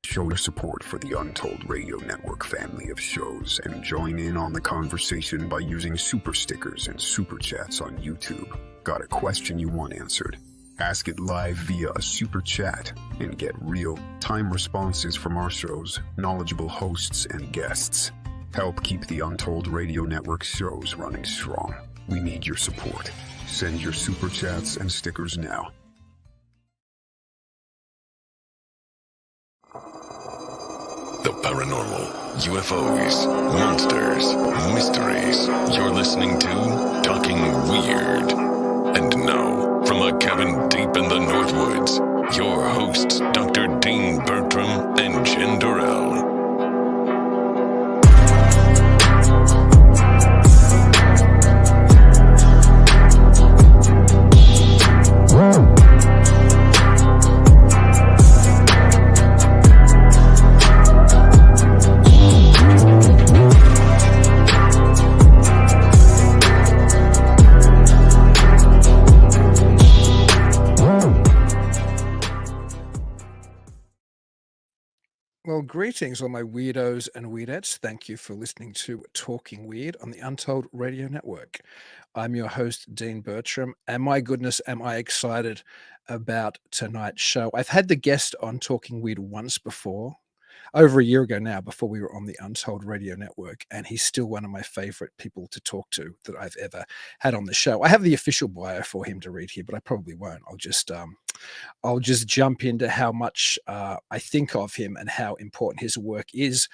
Show your support for the Untold Radio Network family of shows and join in on the conversation by using super stickers and super chats on YouTube. Got a question you want answered? Ask it live via a super chat and get real-time responses from our show's knowledgeable hosts and guests. Help keep the Untold Radio Network shows running strong. We need your support. Send your super chats and stickers now. The paranormal, UFOs, monsters, mysteries. You're listening to Talking Weird. And now, from a cabin deep in the Northwoods, your hosts, Dr. Dean Bertram and Jen Durrell. Well, greetings, all my weirdos and weirdettes. Thank you for listening to Talking Weird on the Untold Radio Network. I'm your host, Dean Bertram, and my goodness, am I excited about tonight's show. I've had the guest on Talking Weird once before, over a year ago now, before we were on the Untold Radio Network, and he's still one of my favorite people to talk to that I've ever had on the show. I have the official bio for him to read here, but I probably won't. I'll just jump into how much I think of him and how important his work is.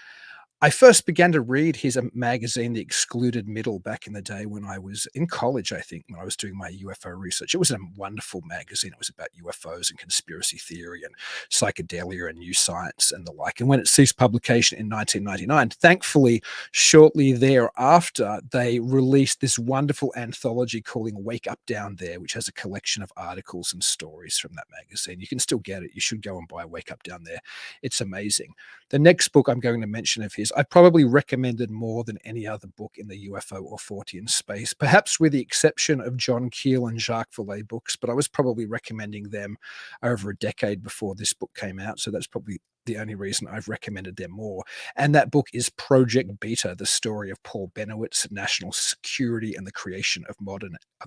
I first began to read his magazine, The Excluded Middle, back in the day when I was in college, I think, when I was doing my UFO research. It was a wonderful magazine. It was about UFOs and conspiracy theory and psychedelia and new science and the like. And when it ceased publication in 1999, thankfully, shortly thereafter, they released this wonderful anthology calling Wake Up Down There, which has a collection of articles and stories from that magazine. You can still get it. You should go and buy Wake Up Down There. It's amazing. The next book I'm going to mention of his, I probably recommended more than any other book in the UFO or Fortean space, perhaps with the exception of John Keel and Jacques Vallée books, but I was probably recommending them over a decade before this book came out, so that's probably the only reason I've recommended them more. And that book is Project Beta, the story of Paul Bennewitz, national security and the creation of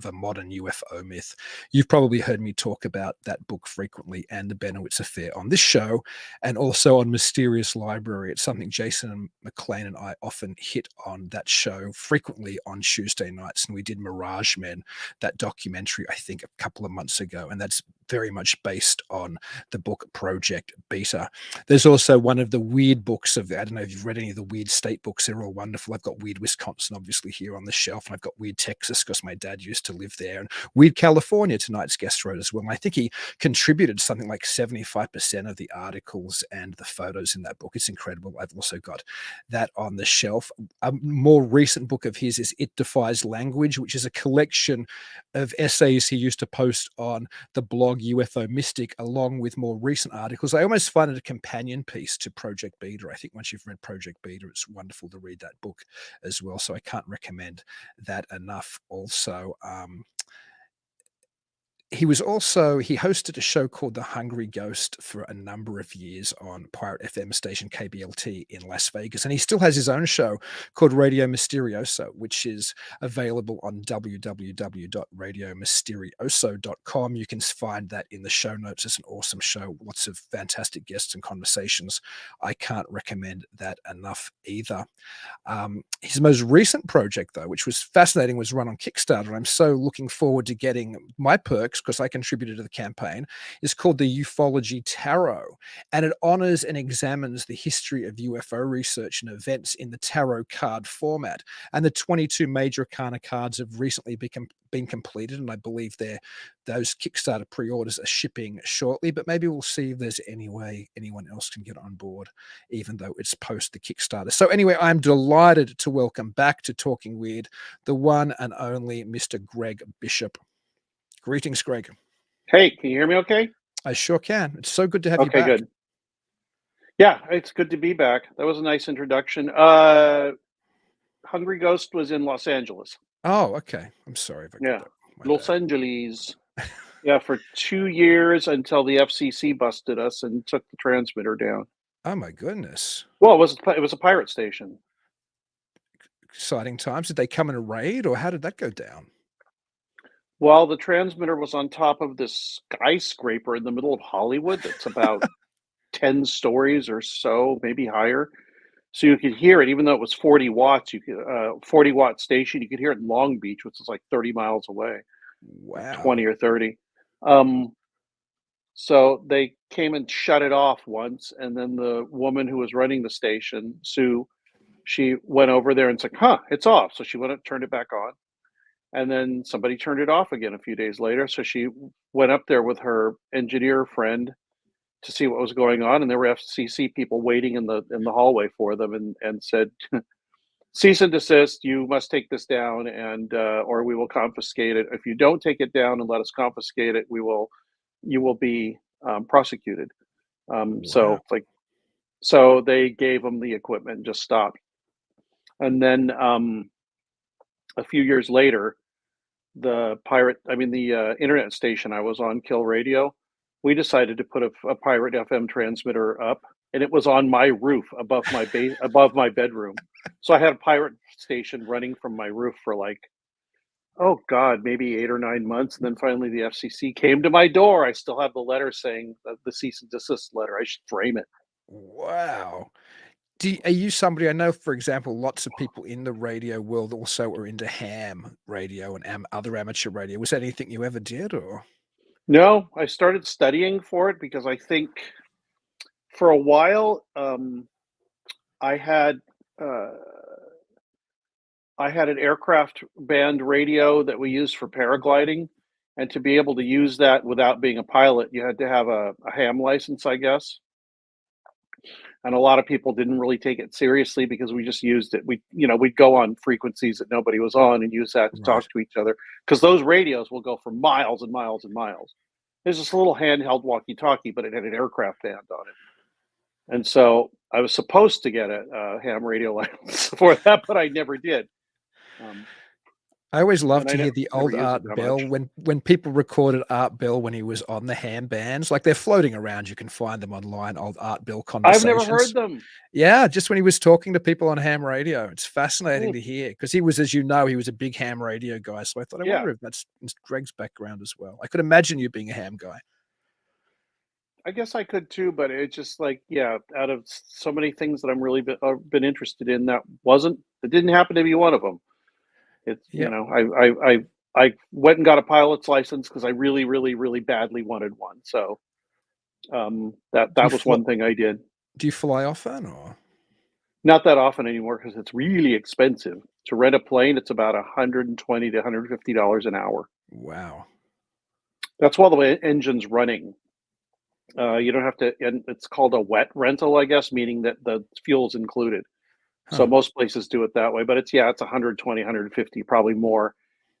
a modern UFO myth. You've probably heard me talk about that book frequently and the Bennewitz affair on this show and also on Mysterious Library. It's something Jason and McLean and I often hit on that show frequently on Tuesday nights. And we did Mirage Men, that documentary, I think, a couple of months ago. And that's very much based on the book Project Beta. There's also one of the weird books I don't know if you've read any of the Weird State books. They're all wonderful. I've got Weird Wisconsin, obviously, here on the shelf, and I've got Weird Texas because my dad used to live there, and Weird California, tonight's guest wrote as well. And I think he contributed something like 75% of the articles and the photos in that book. It's incredible. I've also got that on the shelf. A more recent book of his is It Defies Language, which is a collection of essays he used to post on the blog UFO Mystic, along with more recent articles. I almost find it a companion piece to Project Beta. I think once you've read Project Beta, it's wonderful to read that book as well. So I can't recommend that enough. Also, he hosted a show called The Hungry Ghost for a number of years on Pirate FM station KBLT in Las Vegas. And he still has his own show called Radio Mysterioso, which is available on www.radiomysterioso.com. You can find that in the show notes. It's an awesome show. Lots of fantastic guests and conversations. I can't recommend that enough either. His most recent project, though, which was fascinating, was run on Kickstarter. And I'm so looking forward to getting my perks because I contributed to the campaign, is called the Ufology Tarot. And it honors and examines the history of UFO research and events in the tarot card format. And the 22 major arcana cards have recently been completed. And I believe those Kickstarter pre-orders are shipping shortly, but maybe we'll see if there's any way anyone else can get on board, even though it's post the Kickstarter. So anyway, I'm delighted to welcome back to Talking Weird, the one and only Mr. Greg Bishop. Greetings, Greg. Hey, can you hear me okay? I sure can. It's so good to have you back. Okay, good. Yeah, it's good to be back. That was a nice introduction. Hungry Ghost was in Los Angeles. Oh, okay. I'm sorry if I got that. Los Angeles. Yeah, for 2 years until the FCC busted us and took the transmitter down. Oh my goodness. Well, it was a pirate station. Exciting times. Did they come in a raid, or how did that go down? Well, the transmitter was on top of this skyscraper in the middle of Hollywood that's about 10 stories or so, maybe higher. So you could hear it, even though it was 40 watts. 40-watt station. You could hear it in Long Beach, which is like 30 miles away, or 20 Wow. or 30. Um, so they came and shut it off once, and then the woman who was running the station, Sue, she went over there and said, "Huh, it's off." So she went up, turned it back on, and then somebody turned it off again a few days later. So she went up there with her engineer friend to see what was going on, and there were FCC people waiting in the hallway for them, and said, "Cease and desist. You must take this down, and or we will confiscate it. If you don't take it down and let us confiscate it, you will be prosecuted." Wow. So they gave them the equipment and just stopped. And then a few years later, the internet station I was on, Kill Radio, we decided to put a pirate FM transmitter up, and it was on my roof above my bedroom. So I had a pirate station running from my roof for like, oh God, maybe 8 or 9 months, and then finally the FCC came to my door. I still have the letter saying the cease and desist letter. I should frame it. Wow. Are you somebody, I know, for example, lots of people in the radio world also are into ham radio and other amateur radio. Was that anything you ever did, or? No, I started studying for it because I think for a while I had uh, I had an aircraft band radio that we used for paragliding, and to be able to use that without being a pilot, you had to have a ham license, I guess. And a lot of people didn't really take it seriously because we just used it. We'd go on frequencies that nobody was on and use that to Right. talk to each other, because those radios will go for miles and miles and miles. There's this little handheld walkie-talkie, but it had an aircraft band on it. And so I was supposed to get a ham radio license for that, but I never did. I always love And to I hear the never old used it Art that Bell much. when people recorded Art Bell when he was on the ham bands, like, they're floating around, you can find them online, old Art Bell I've never conversations. heard them. Yeah, just when he was talking to people on ham radio. It's fascinating Mm, to hear because he was, as you know, he was a big ham radio guy, so I thought, I yeah, wonder if that's Greg's background as well. I could imagine you being a ham guy. I guess I could too, but it's just like, yeah, out of so many things that I'm really been interested in, that didn't happen to be one of them. It's, Yep. I went and got a pilot's license because I really, really, really badly wanted one. So Do you that was fly one thing I did. do you fly often, or? Not that often anymore because it's really expensive to rent a plane. It's about 120 to $150 an hour. Wow. That's while the engine's running. You don't have to, and it's called a wet rental, I guess, meaning that the fuel's included. So Huh. most places do it that way, but it's 120, 150, probably more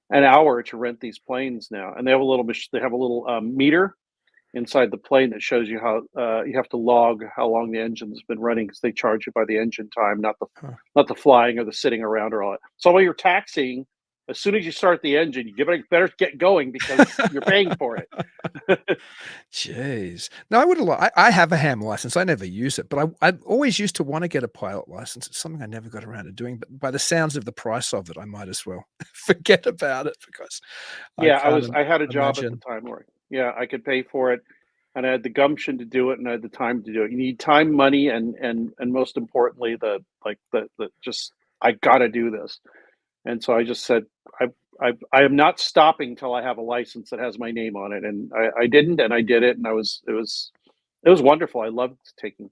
an hour to rent these planes now. And they have a little meter inside the plane that shows you how you have to log how long the engine's been running, because they charge you by the engine time, Huh. not the flying or the sitting around or all that. So while you're taxiing, as soon as you start the engine, you better get going because you're paying for it. Jeez. No, I would I have a ham license. I never use it, but I always used to want to get a pilot license. It's something I never got around to doing, but by the sounds of the price of it, I might as well forget about it because I Yeah, can't I had a job at the imagine. time where, yeah, I could pay for it, and I had the gumption to do it, and I had the time to do it. You need time, money, and most importantly, the just, I gotta do this. And so I just said, I am not stopping till I have a license that has my name on it, and I didn't, and I did it, and it was wonderful. I loved taking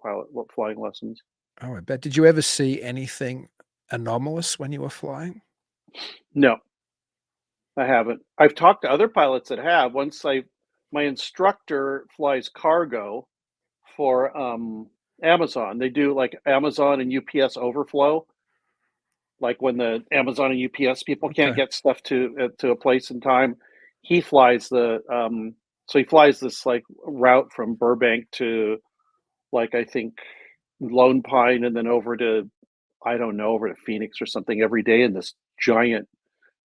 flying lessons. Oh, I bet. Did you ever see anything anomalous when you were flying? No, I haven't. I've talked to other pilots that have. My instructor flies cargo for Amazon. They do like Amazon and UPS overflow. Like when the Amazon and UPS people can't Okay. get stuff to a place in time, he flies he flies this like route from Burbank to, like, I think Lone Pine, and then over to, I don't know, over to Phoenix or something every day in this giant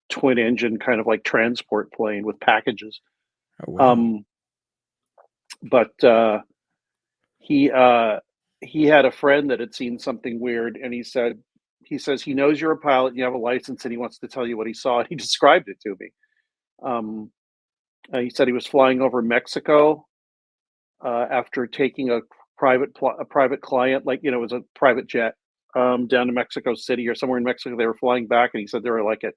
twin engine kind of like transport plane with packages. Oh, wow. Um, but he he had a friend that had seen something weird, and he says he knows you're a pilot and you have a license, and he wants to tell you what he saw. And he described it to me. Um, he said he was flying over Mexico after taking a private client, like, it was a private jet, down to Mexico City or somewhere in Mexico. They were flying back, and he said they were like at,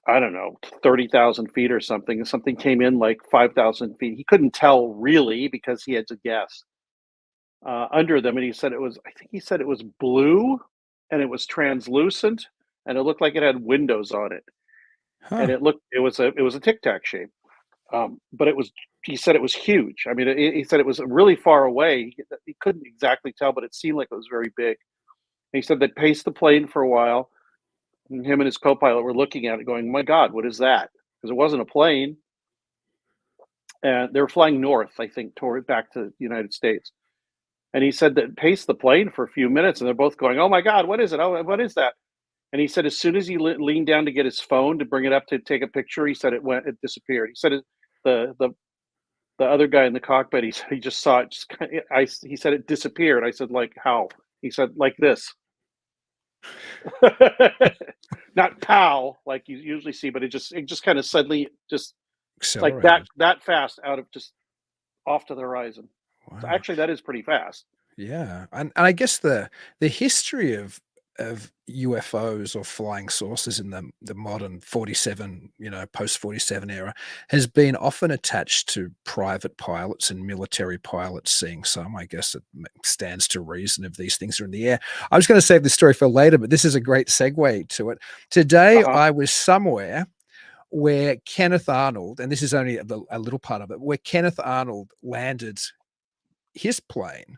I don't know, 30,000 feet or something. And something came in like 5,000 feet. He couldn't tell really because he had to guess under them. And I think he said it was blue, and it was translucent, and it looked like it had windows on it. And Huh. it was a Tic Tac shape. But he said it was huge. I mean, he said it was really far away. He couldn't exactly tell, but it seemed like it was very big. And he said they paced the plane for a while, and him and his co-pilot were looking at it going, my God, what is that? Because it wasn't a plane. And they were flying north, I think, toward back to the United States. And he said that paced the plane for a few minutes, and they're both going, oh my God, what is it? Oh, what is that? And he said as soon as he leaned down to get his phone to bring it up to take a picture, he said it disappeared. He said the other guy in the cockpit, he said he just saw it. He said it disappeared. I said, like how? He said, like this. Not pow, like you usually see, but it just kind of suddenly just like Accelerated. that fast out of just off to the horizon. So Wow. actually, that is pretty fast. Yeah, and I guess the history of UFOs or flying saucers in the modern 47, post 47 era has been often attached to private pilots and military pilots seeing some. I guess it stands to reason if these things are in the air. I was going to save this story for later, but this is a great segue to it. Today, Uh-huh. I was somewhere where Kenneth Arnold, and this is only a little part of it, where Kenneth Arnold landed his plane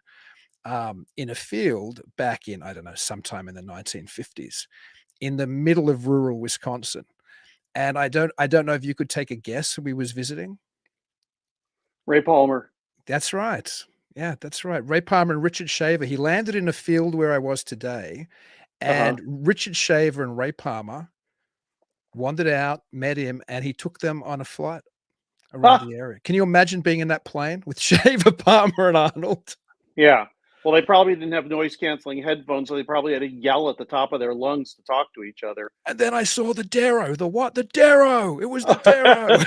in a field back in, I don't know, sometime in the 1950s, in the middle of rural Wisconsin. And I don't know if you could take a guess who he was visiting? Ray Palmer. That's right. Yeah, that's right. Ray Palmer and Richard Shaver. He landed in a field where I was today, Uh-huh. and Richard Shaver and Ray Palmer wandered out, met him, and he took them on a flight around Ah, the area. Can you imagine being in that plane with Shaver, Palmer, and Arnold? yeah. Well, they probably didn't have noise canceling headphones, so they probably had to yell at the top of their lungs to talk to each other. And then I saw the Darrow. The what? The Darrow. It was the Darrow.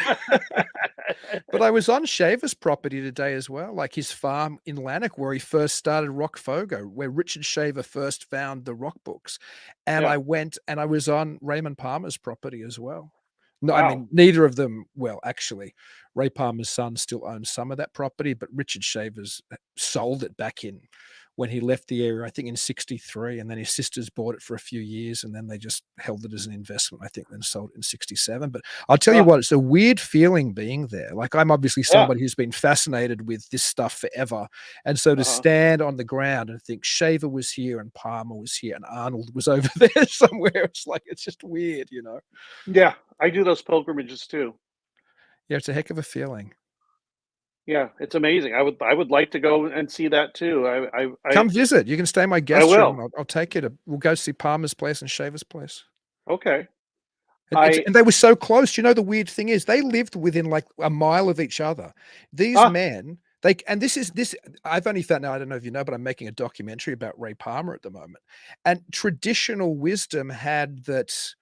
But I was on Shaver's property today as well, like his farm in Lanark, where he first started Rock Fogo, where Richard Shaver first found the rock books. And Yeah. I went and I was on Raymond Palmer's property as well. No, I Wow. mean, neither of them, well, actually, Ray Palmer's son still owns some of that property, but Richard Shaver's sold it back in when he left the area, I think in 63, and then his sisters bought it for a few years, and then they just held it as an investment, I think, then sold it in 67. But I'll tell you Ah, what, it's a weird feeling being there. Like, I'm obviously yeah. somebody who's been fascinated with this stuff forever, and so to Uh-huh. stand on the ground and think Shaver was here and Palmer was here and Arnold was over there somewhere, it's like, it's just weird, you know? Yeah. I do those pilgrimages too. Yeah, it's a heck of a feeling. Yeah, it's amazing. I would like to go and see that too. Come visit. You can stay in my I guest room. will. I'll take you to we'll go see Palmer's place and Shaver's place. Okay. It's I and they were so close. You know, the weird thing is they lived within, like, a mile of each other. These ah men, they and this I've only found out, I don't know if you know, but I'm making a documentary about Ray Palmer at the moment. And traditional wisdom had that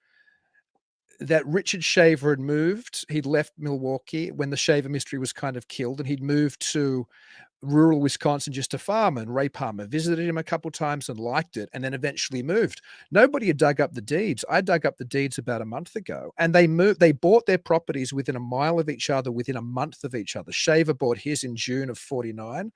Richard Shaver had moved. He'd left Milwaukee when the Shaver mystery was kind of killed, and he'd moved to rural Wisconsin just to farm, and Ray Palmer visited him a couple times and liked it, and then eventually moved. Nobody had dug up the deeds. I dug up the deeds about a month ago, and they bought their properties within a mile of each other, within a month of each other. Shaver bought his in June of 49.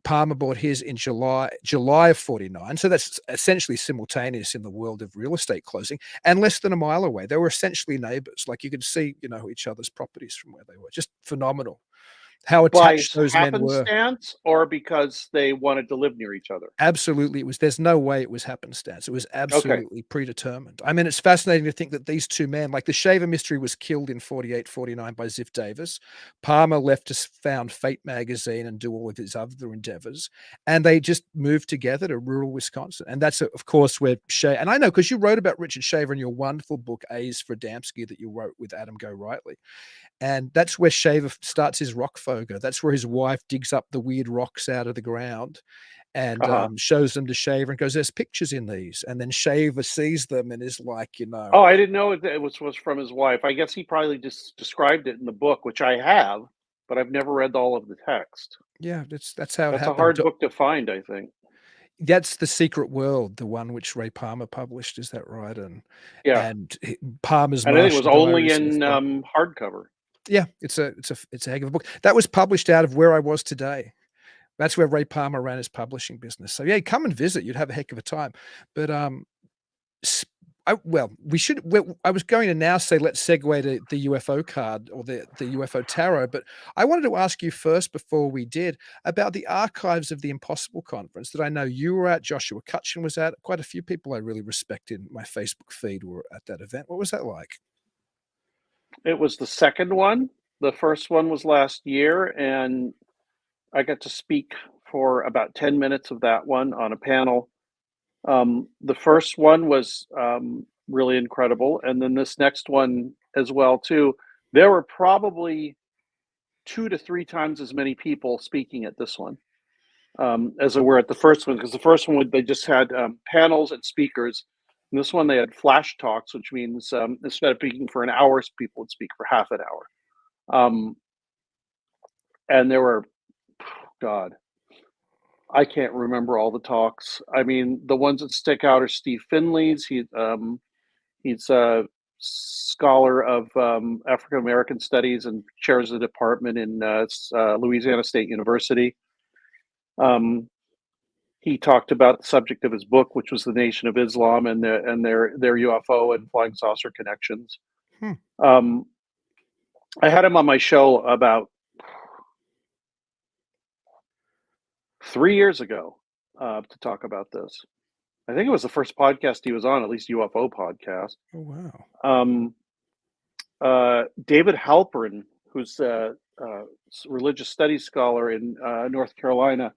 Palmer bought his in July of 49. So that's essentially simultaneous in the world of real estate closing, and less than a mile away. They were essentially neighbors. Like, you could see, each other's properties from where they were. Just phenomenal how by attached those men were. happenstance or because they wanted to live near each other. Absolutely, there's no way it was happenstance. It was Okay. absolutely predetermined. I mean, it's fascinating to think that these two men, like, the Shaver mystery was killed in 48, 49 by Ziff Davis. Palmer left to found Fate magazine and do all of his other endeavors, and they just moved together to rural Wisconsin. And that's, of course, where and I know because you wrote about Richard Shaver in your wonderful book, A's for Adamski, that you wrote with Adam Go Rightly. And that's where Shaver starts his rock UFO go. That's where his wife digs up the weird rocks out of the ground and Uh-huh. shows them to Shaver and goes, "There's pictures in these." And then Shaver sees them and is like, Oh, I didn't know it was from his wife. I guess he probably just described it in the book, which I have, but I've never read all of the text. yeah, that's how it That's a happened. hard book to find, I think. That's The Secret World, the one which Ray Palmer published, is that right? Yeah. And Palmer's And I think it was Martian only Diaries in also. hardcover. Yeah, it's a heck of a book. That was published out of Where I Was Today. That's where Ray Palmer ran his publishing business. So yeah, come and visit. You'd have a heck of a time. But I was going to now say let's segue to the UFO card or the UFO tarot, but I wanted to ask you first before we did about the archives of the Impossible Conference that I know you were at, Joshua Cutchin was at, quite a few people I really respect in my Facebook feed were at that event. What was that like? It was the second one. The first one was last year, and I got to speak for about 10 minutes of that one on a panel. The first one was really incredible, and then this next one as well too. There were probably 2 to 3 times as many people speaking at this one as there were at the first one, because the first one they just had panels and speakers. And this one they had flash talks, which means instead of speaking for an hour, people would speak for half an hour. And there were, God, I can't remember all the talks. I mean, the ones that stick out are Steve Finley's. He's a scholar of African American studies and chairs the department in Louisiana State University. He talked about the subject of his book, which was the Nation of Islam and their UFO and flying saucer connections. I had him on my show about 3 years ago to talk about this. I think it was the first podcast he was on, at least UFO podcast. Oh, wow. David Halperin, who's a religious studies scholar in North Carolina,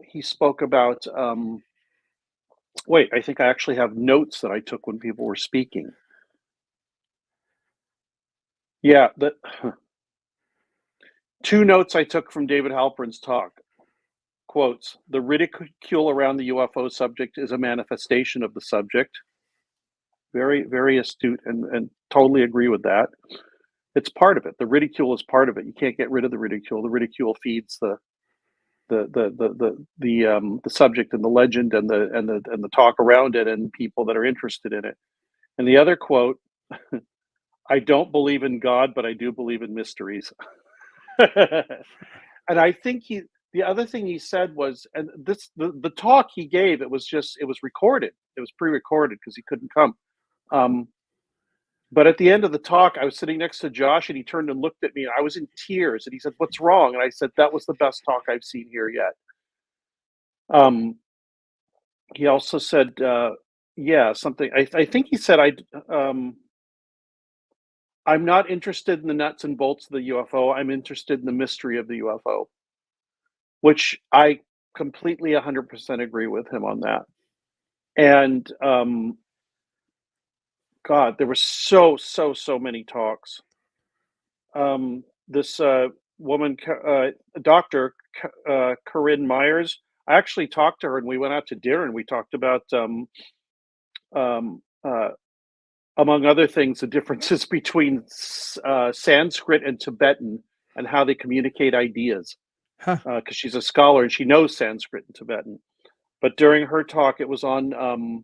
he spoke about, I think I actually have notes that I took when people were speaking. Yeah, 2 notes I took from David Halperin's talk. Quotes, "The ridicule around the UFO subject is a manifestation of the subject." Very, very astute and totally agree with that. It's part of it. The ridicule is part of it. You can't get rid of the ridicule. The ridicule feeds the subject and the legend and the talk around it and people that are interested in it. And the other quote, "I don't believe in God, but I do believe in mysteries." And I think the other thing he said was, and the talk he gave, it was recorded. It was pre-recorded because he couldn't come. But at the end of the talk, I was sitting next to Josh, and he turned and looked at me, and I was in tears. And he said, "What's wrong?" And I said, "That was the best talk I've seen here yet." He also said, something. I think he said, "I'm not interested in the nuts and bolts of the UFO. I'm interested in the mystery of the UFO," which I completely 100% agree with him on that. And God, there were so many talks. This woman, Dr. Corinne Myers, I actually talked to her, and we went out to dinner, and we talked about, among other things, the differences between Sanskrit and Tibetan and how they communicate ideas. Because she's a scholar and she knows Sanskrit and Tibetan. But during her talk, it was on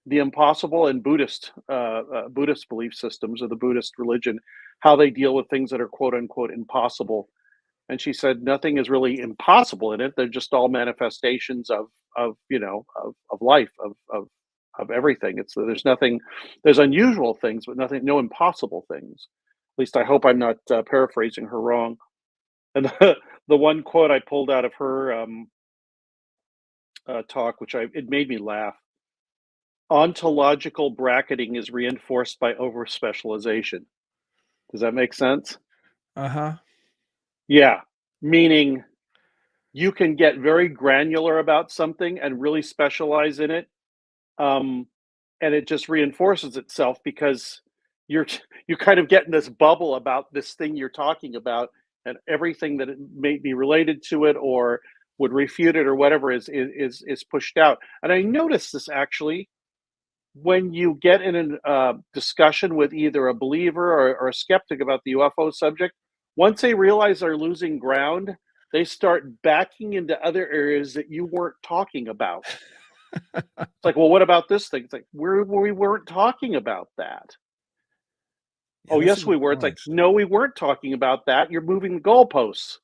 the impossible and Buddhist belief systems, or the Buddhist religion, how they deal with things that are quote unquote impossible. And she said nothing is really impossible in it. They're just all manifestations of life, of everything. There's unusual things, but no impossible things. At least I hope I'm not paraphrasing her wrong. And the one quote I pulled out of her talk, it made me laugh. "Ontological bracketing is reinforced by over-specialization." Does that make sense? Yeah, meaning you can get very granular about something and really specialize in it, and it just reinforces itself because you kind of get in this bubble about this thing you're talking about, and everything that it may be related to it or would refute it or whatever is pushed out. And I noticed this actually when you get in a discussion with either a believer or a skeptic about the UFO subject. Once they realize they're losing ground, they start backing into other areas that you weren't talking about. It's like, well, what about this thing? It's like, we weren't talking about that. Yeah, Oh, that's a yes, good we were. It's like, point. no, we weren't talking about that. You're moving the goalposts.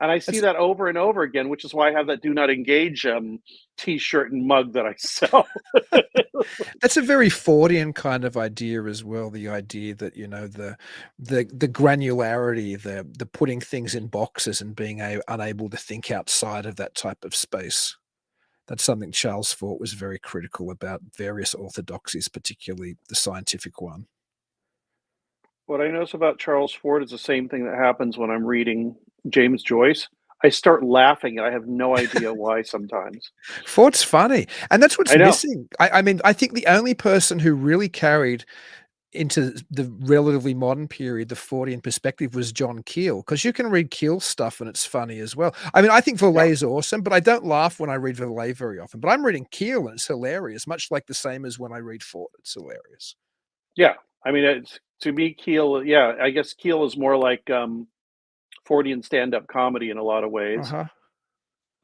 And I see That's that over and over again, which is why I have that do not engage t-shirt and mug that I sell. That's a very Fordian kind of idea as well. The idea that, you know, the granularity, the putting things in boxes and being unable to think outside of that type of space. That's something Charles Fort was very critical about various orthodoxies, particularly the scientific one. What I notice about Charles Ford is the same thing that happens when I'm reading James Joyce. I start laughing and I have no idea why sometimes. Fort's funny, and that's what's I know. missing. I mean, I think the only person who really carried into the relatively modern period, the Fortean perspective, was John Keel, because you can read Keel's stuff and it's funny as well. I mean, I think Yeah. Verlet's awesome, but I don't laugh when I read Verlet very often. But I'm reading Keel and it's hilarious, much like the same as when I read Fort. It's hilarious. Yeah. I mean, it's to me, Keel, yeah, I guess Keel is more like Fordian stand-up comedy in a lot of ways. Uh-huh.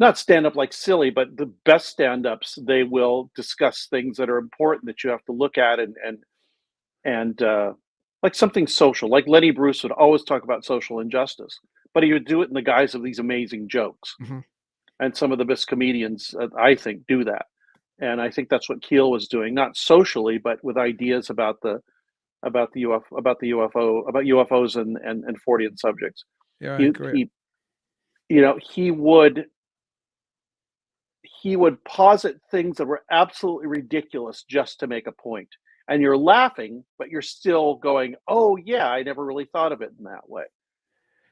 Not stand-up like silly, but the best stand-ups, they will discuss things that are important that you have to look at and like something social. Like Lenny Bruce would always talk about social injustice, but he would do it in the guise of these amazing jokes. Mhm. And some of the best comedians, I think, do that. And I think that's what Keel was doing, not socially, but with ideas about the UFO, about UFOs and Fortean subjects. Yeah, I He agree. he you know, he would posit things that were absolutely ridiculous just to make a point. And you're laughing, but you're still going, "Oh yeah, I never really thought of it in that way."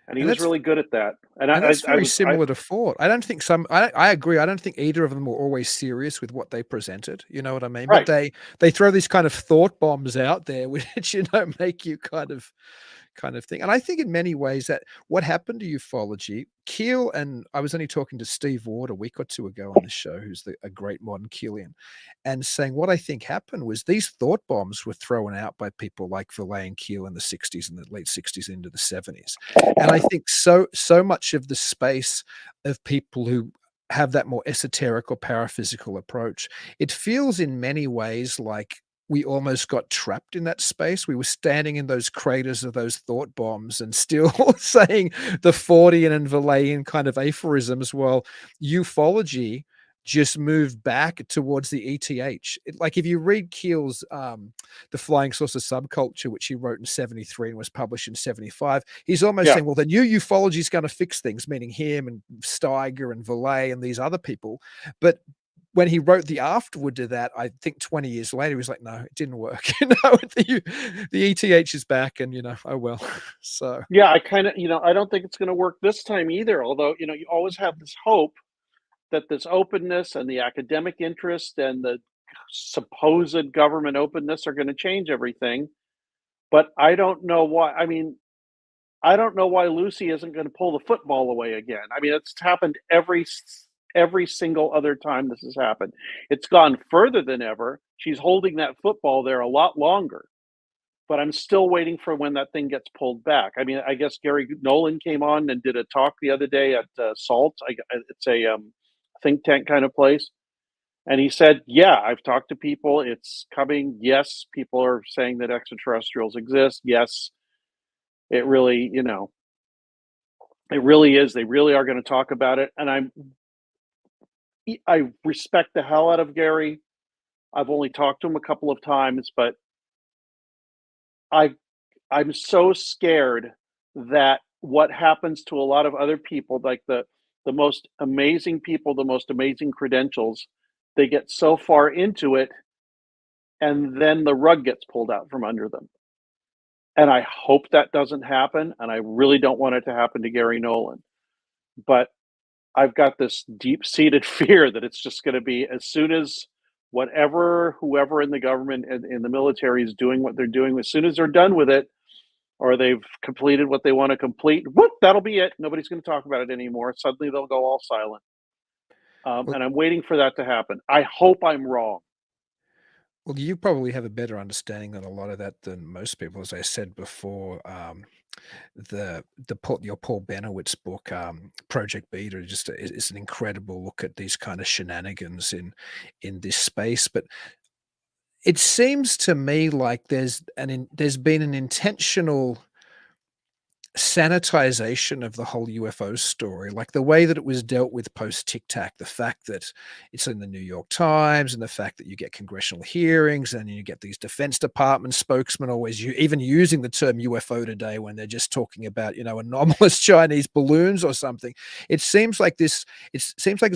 And he And was that's really good at that. And And that's I very was I similar to Ford. I don't think some I agree, I don't think either of them were always serious with what they presented, you know what I mean? But right. they throw these kind of thought bombs out there which, you know, make you kind of thing. And I think in many ways that what happened to ufology, Keel, and I was only talking to Steve Ward a week or two ago on the show, who's a great modern Keelian, and saying what I think happened was these thought bombs were thrown out by people like Verlaine and Keel in the 60s and the late 60s into the 70s. And I think so much of the space of people who have that more esoteric or paraphysical approach, it feels in many ways like we almost got trapped in that space. We were standing in those craters of those thought bombs and still saying the Fordian and Verlaine kind of aphorisms, while ufology just moved back towards the ETH. Like if you read Keel's The Flying Saucer Subculture, which he wrote in 73 and was published in 75, he's almost Yeah. saying, well, the new ufology is going to fix things, meaning him and Steiger and Verlaine and these other people. But when he wrote the afterword to that, I think 20 years later, he was like, "No, it didn't work." You know, the ETH is back and, you know, oh well. So, Yeah, I kinda, I don't think it's gonna work this time either, although, you always have this hope that this openness and the academic interest and the supposed government openness are gonna change everything. But I don't know why. I mean, I don't know why Lucy isn't gonna pull the football away again. I mean, it's happened every single other time this has happened. It's gone further than ever. She's holding that football there a lot longer, but I'm still waiting for when that thing gets pulled back. I mean, I guess Gary Nolan came on and did a talk the other day at SALT. It's a think tank kind of place. And he said, "Yeah, I've talked to people. It's coming. Yes, people are saying that extraterrestrials exist. Yes, it really, it really is. They really are going to talk about it." And I respect the hell out of Gary. I've only talked to him a couple of times, but I I'm so scared that what happens to a lot of other people, like the most amazing people, the most amazing credentials, they get so far into it, and then the rug gets pulled out from under them. And I hope that doesn't happen, and I really don't want it to happen to Gary Nolan. But I've got this deep-seated fear that it's just going to be as soon as whoever in the government and in the military is doing what they're doing, as soon as they're done with it, or they've completed what they want to complete. Whoop, that'll be it. Nobody's going to talk about it anymore. Suddenly they'll go all silent. Well, And I'm waiting for that to happen. I hope I'm wrong. well, you probably have a better understanding on a lot of that than most people. As I said before, your Paul Benowitz book, Project Beta, just is an incredible look at these kind of shenanigans in this space. But it seems to me like there's been an intentional sanitization of the whole UFO story, like the way that it was dealt with post Tic Tac, the fact that it's in the New York Times, and the fact that you get congressional hearings, and you get these Defense Department spokesmen always even using the term UFO today when they're just talking about, anomalous Chinese balloons or something. It seems like it's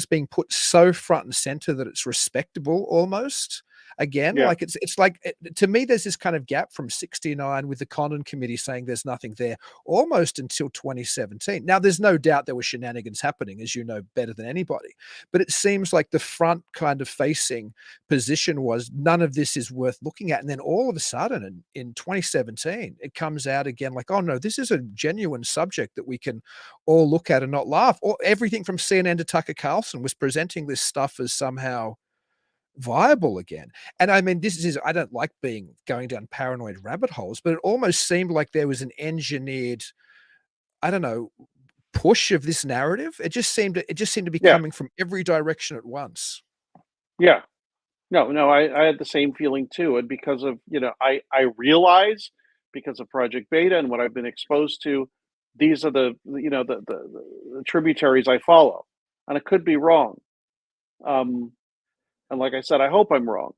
being put so front and center that it's respectable almost. Again, Yeah. like it's like to me, there's this kind of gap from '69 with the Condon Committee saying there's nothing there, almost until 2017. Now, there's no doubt there were shenanigans happening, as you know better than anybody. But it seems like the front kind of facing position was none of this is worth looking at. And then all of a sudden in 2017, it comes out again like, oh no, this is a genuine subject that we can all look at and not laugh. Or everything from CNN to Tucker Carlson was presenting this stuff as somehow viable again. And I mean, I don't like going down paranoid rabbit holes, but it almost seemed like there was an engineered, I don't know, push of this narrative. It just seemed to be Yeah. coming from every direction at once. Yeah. No, I had the same feeling too. And because of, I realize because of Project Beta and what I've been exposed to, these are the tributaries I follow. And I could be wrong. Um, and like I said, I hope I'm wrong.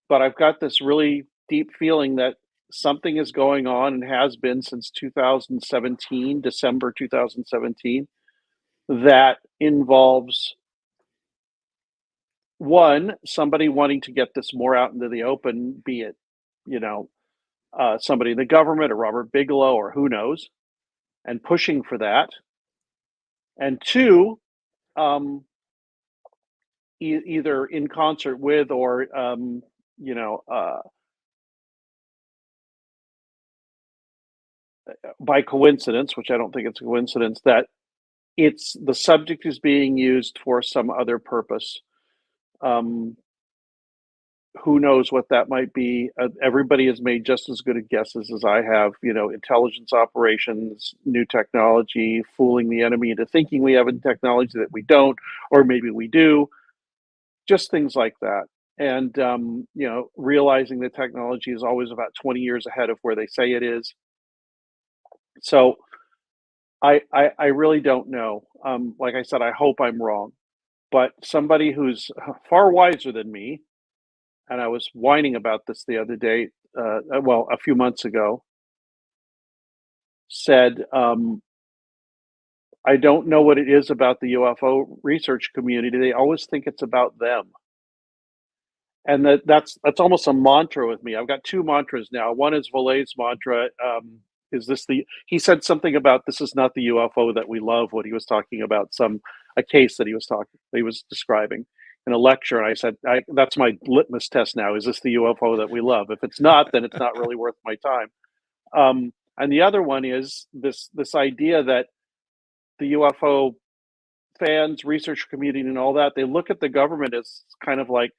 But I've got this really deep feeling that something is going on and has been since 2017, December 2017, that involves one, somebody wanting to get this more out into the open, be it, you know, somebody in the government or Robert Bigelow or who knows, and pushing for that. And two, um, either in concert with or, you know, by coincidence, which I don't think it's a coincidence, that the subject is being used for some other purpose. Um, who knows what that might be? Everybody has made just as good a guesses as I have. Intelligence operations, new technology, fooling the enemy into thinking we have a technology that we don't, or maybe we do. Just things like that. And realizing that technology is always about 20 years ahead of where they say it is. So I really don't know. Like I said, I hope I'm wrong. But somebody who's far wiser than me, and I was whining about this the other day, a few months ago, said, I don't know what it is about the UFO research community. They always think it's about them. And that's almost a mantra with me. I've got two mantras now. One is Valet's mantra. He said something about this is not the UFO that we love when he was talking about a case that he was describing in a lecture. And I said, that's my litmus test now. Is this the UFO that we love? If it's not, then it's not really worth my time. And the other one is this idea that the UFO fans, research community and all that, they look at the government as kind of like,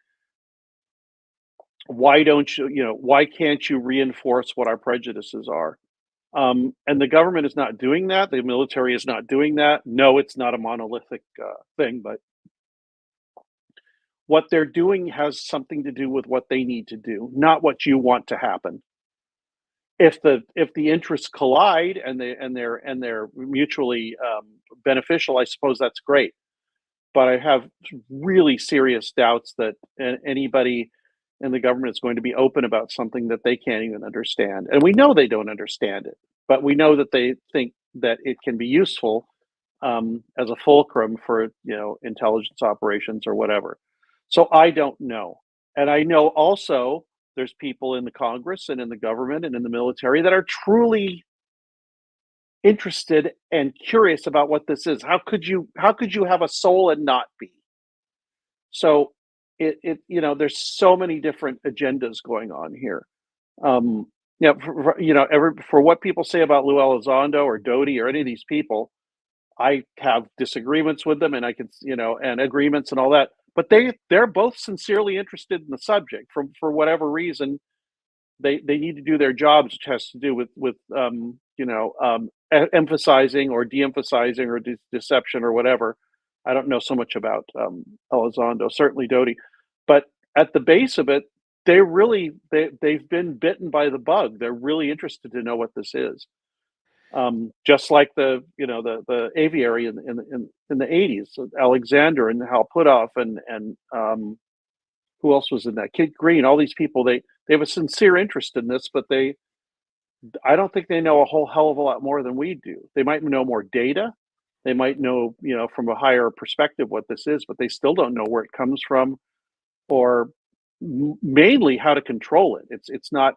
why can't you reinforce what our prejudices are? And the government is not doing that. The military is not doing that. No, it's not a monolithic thing, but what they're doing has something to do with what they need to do, not what you want to happen. If the interests collide and they're mutually beneficial, I suppose that's great. But I have really serious doubts that anybody in the government is going to be open about something that they can't even understand. And we know they don't understand it, but we know that they think that it can be useful as a fulcrum for intelligence operations or whatever. So I don't know. And I know also there's people in the Congress and in the government and in the military that are truly interested and curious about what this is. How could you have a soul and not be? So there's so many different agendas going on here. Yeah, for what people say about Lou Elizondo or Doty or any of these people, I have disagreements with them, and I can, and agreements and all that. But they're both sincerely interested in the subject. For whatever reason, they need to do their jobs, which has to do with emphasizing or de-emphasizing or deception or whatever. I don't know so much about Elizondo, certainly Doty, but at the base of it, they've been bitten by the bug. They're really interested to know what this is. Just like the aviary in the 80s, Alexander and Hal Puthoff and who else was in that? Kid Green, all these people, they have a sincere interest in this, but I don't think they know a whole hell of a lot more than we do. They might know more data. They might know, from a higher perspective what this is, but they still don't know where it comes from or mainly how to control it. It's not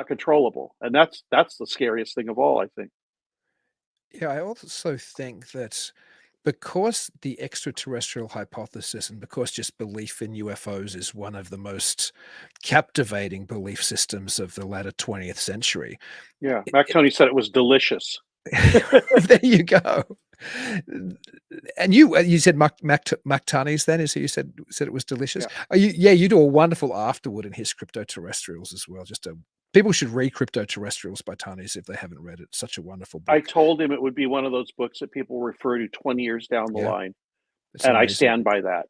controllable. And that's the scariest thing of all, I think. Yeah, I also think that because the extraterrestrial hypothesis and because just belief in UFOs is one of the most captivating belief systems of the latter 20th century. Yeah. Mac Tony said it was delicious. There you go. And you said Mactanis then is who you said it was delicious. Yeah. Oh, you do a wonderful afterward in his Cryptoterrestrials as well. People should read Cryptoterrestrials by Tanis if they haven't read it. Such a wonderful book. I told him it would be one of those books that people refer to 20 years down the line. And I stand by that.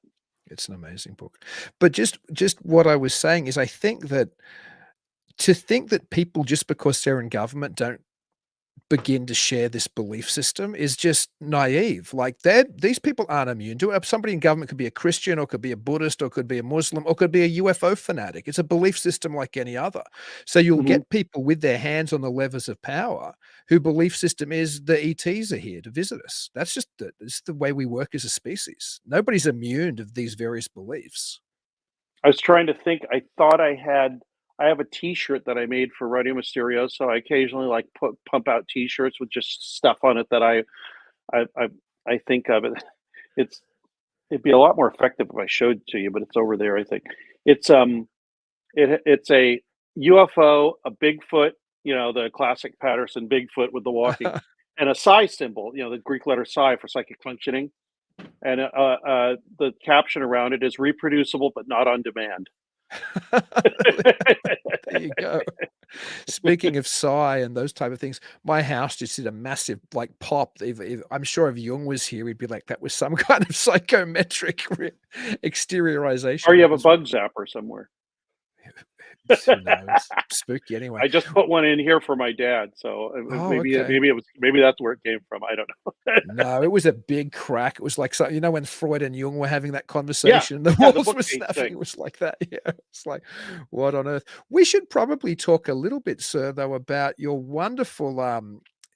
It's an amazing book. But just what I was saying is I think that to think that people, just because they're in government, don't begin to share this belief system is just naive. Like these people aren't immune to it. Somebody in government could be a Christian or could be a Buddhist or could be a Muslim or could be a UFO fanatic. It's a belief system like any other. So you'll get people with their hands on the levers of power whose belief system is the ETs are here to visit us. That's just the way we work as a species. Nobody's immune to these various beliefs. I was trying to think. I thought I have a T-shirt that I made for Radio Mysterioso. I occasionally pump out T-shirts with just stuff on it that I think of it. It'd be a lot more effective if I showed it to you, but it's over there. I think it's a UFO, a Bigfoot, the classic Patterson Bigfoot with the walking, and a psi symbol, the Greek letter psi for psychic functioning, and the caption around it is reproducible but not on demand. There you go. Speaking of psi and those type of things, my house just did a massive pop. If I'm sure if Jung was here, he'd be like, that was some kind of psychometric exteriorization. Or you have a bug zapper somewhere. Who knows? Spooky anyway. I just put one in here for my dad, so maybe that's where it came from. I don't know. No, it was a big crack. It was like when Freud and Jung were having that conversation, the walls were snapping. It was like that. Yeah, it's like, what on earth? We should probably talk a little bit, sir, though, about your wonderful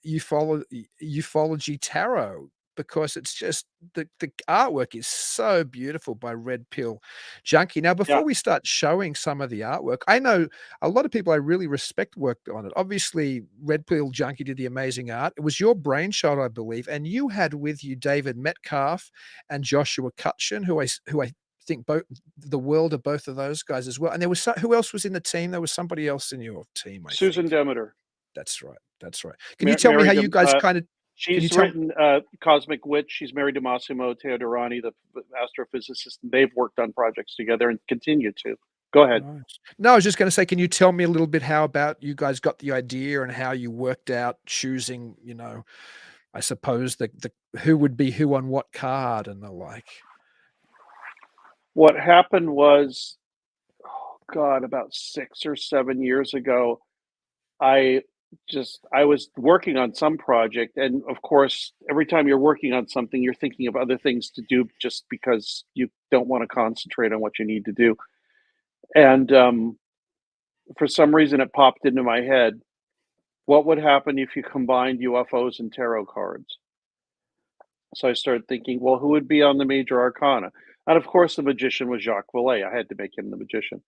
ufology tarot, because it's just the artwork is so beautiful by Red Pill Junkie. Now, before we start showing some of the artwork, I know a lot of people I really respect worked on it. Obviously, Red Pill Junkie did the amazing art. It was your brainchild, I believe, and you had with you David Metcalf and Joshua Cutchin, who I think both the world of both of those guys as well. And there was who else was in the team? There was somebody else in your team. Susan Demeter. That's right. Can you tell me how you guys kind of? She's written Cosmic Witch. She's married to Massimo Teodorani, the astrophysicist, and they've worked on projects together and continue to. Go ahead. Nice. No, I was just going to say, can you tell me a little bit how about you guys got the idea and how you worked out choosing, I suppose the who would be who on what card and the like? What happened was, about 6 or 7 years ago, I was working on some project, and of course, every time you're working on something, you're thinking of other things to do just because you don't want to concentrate on what you need to do. And for some reason, it popped into my head, what would happen if you combined UFOs and tarot cards? So I started thinking, well, who would be on the major arcana? And of course, the magician was Jacques Vallée. I had to make him the magician.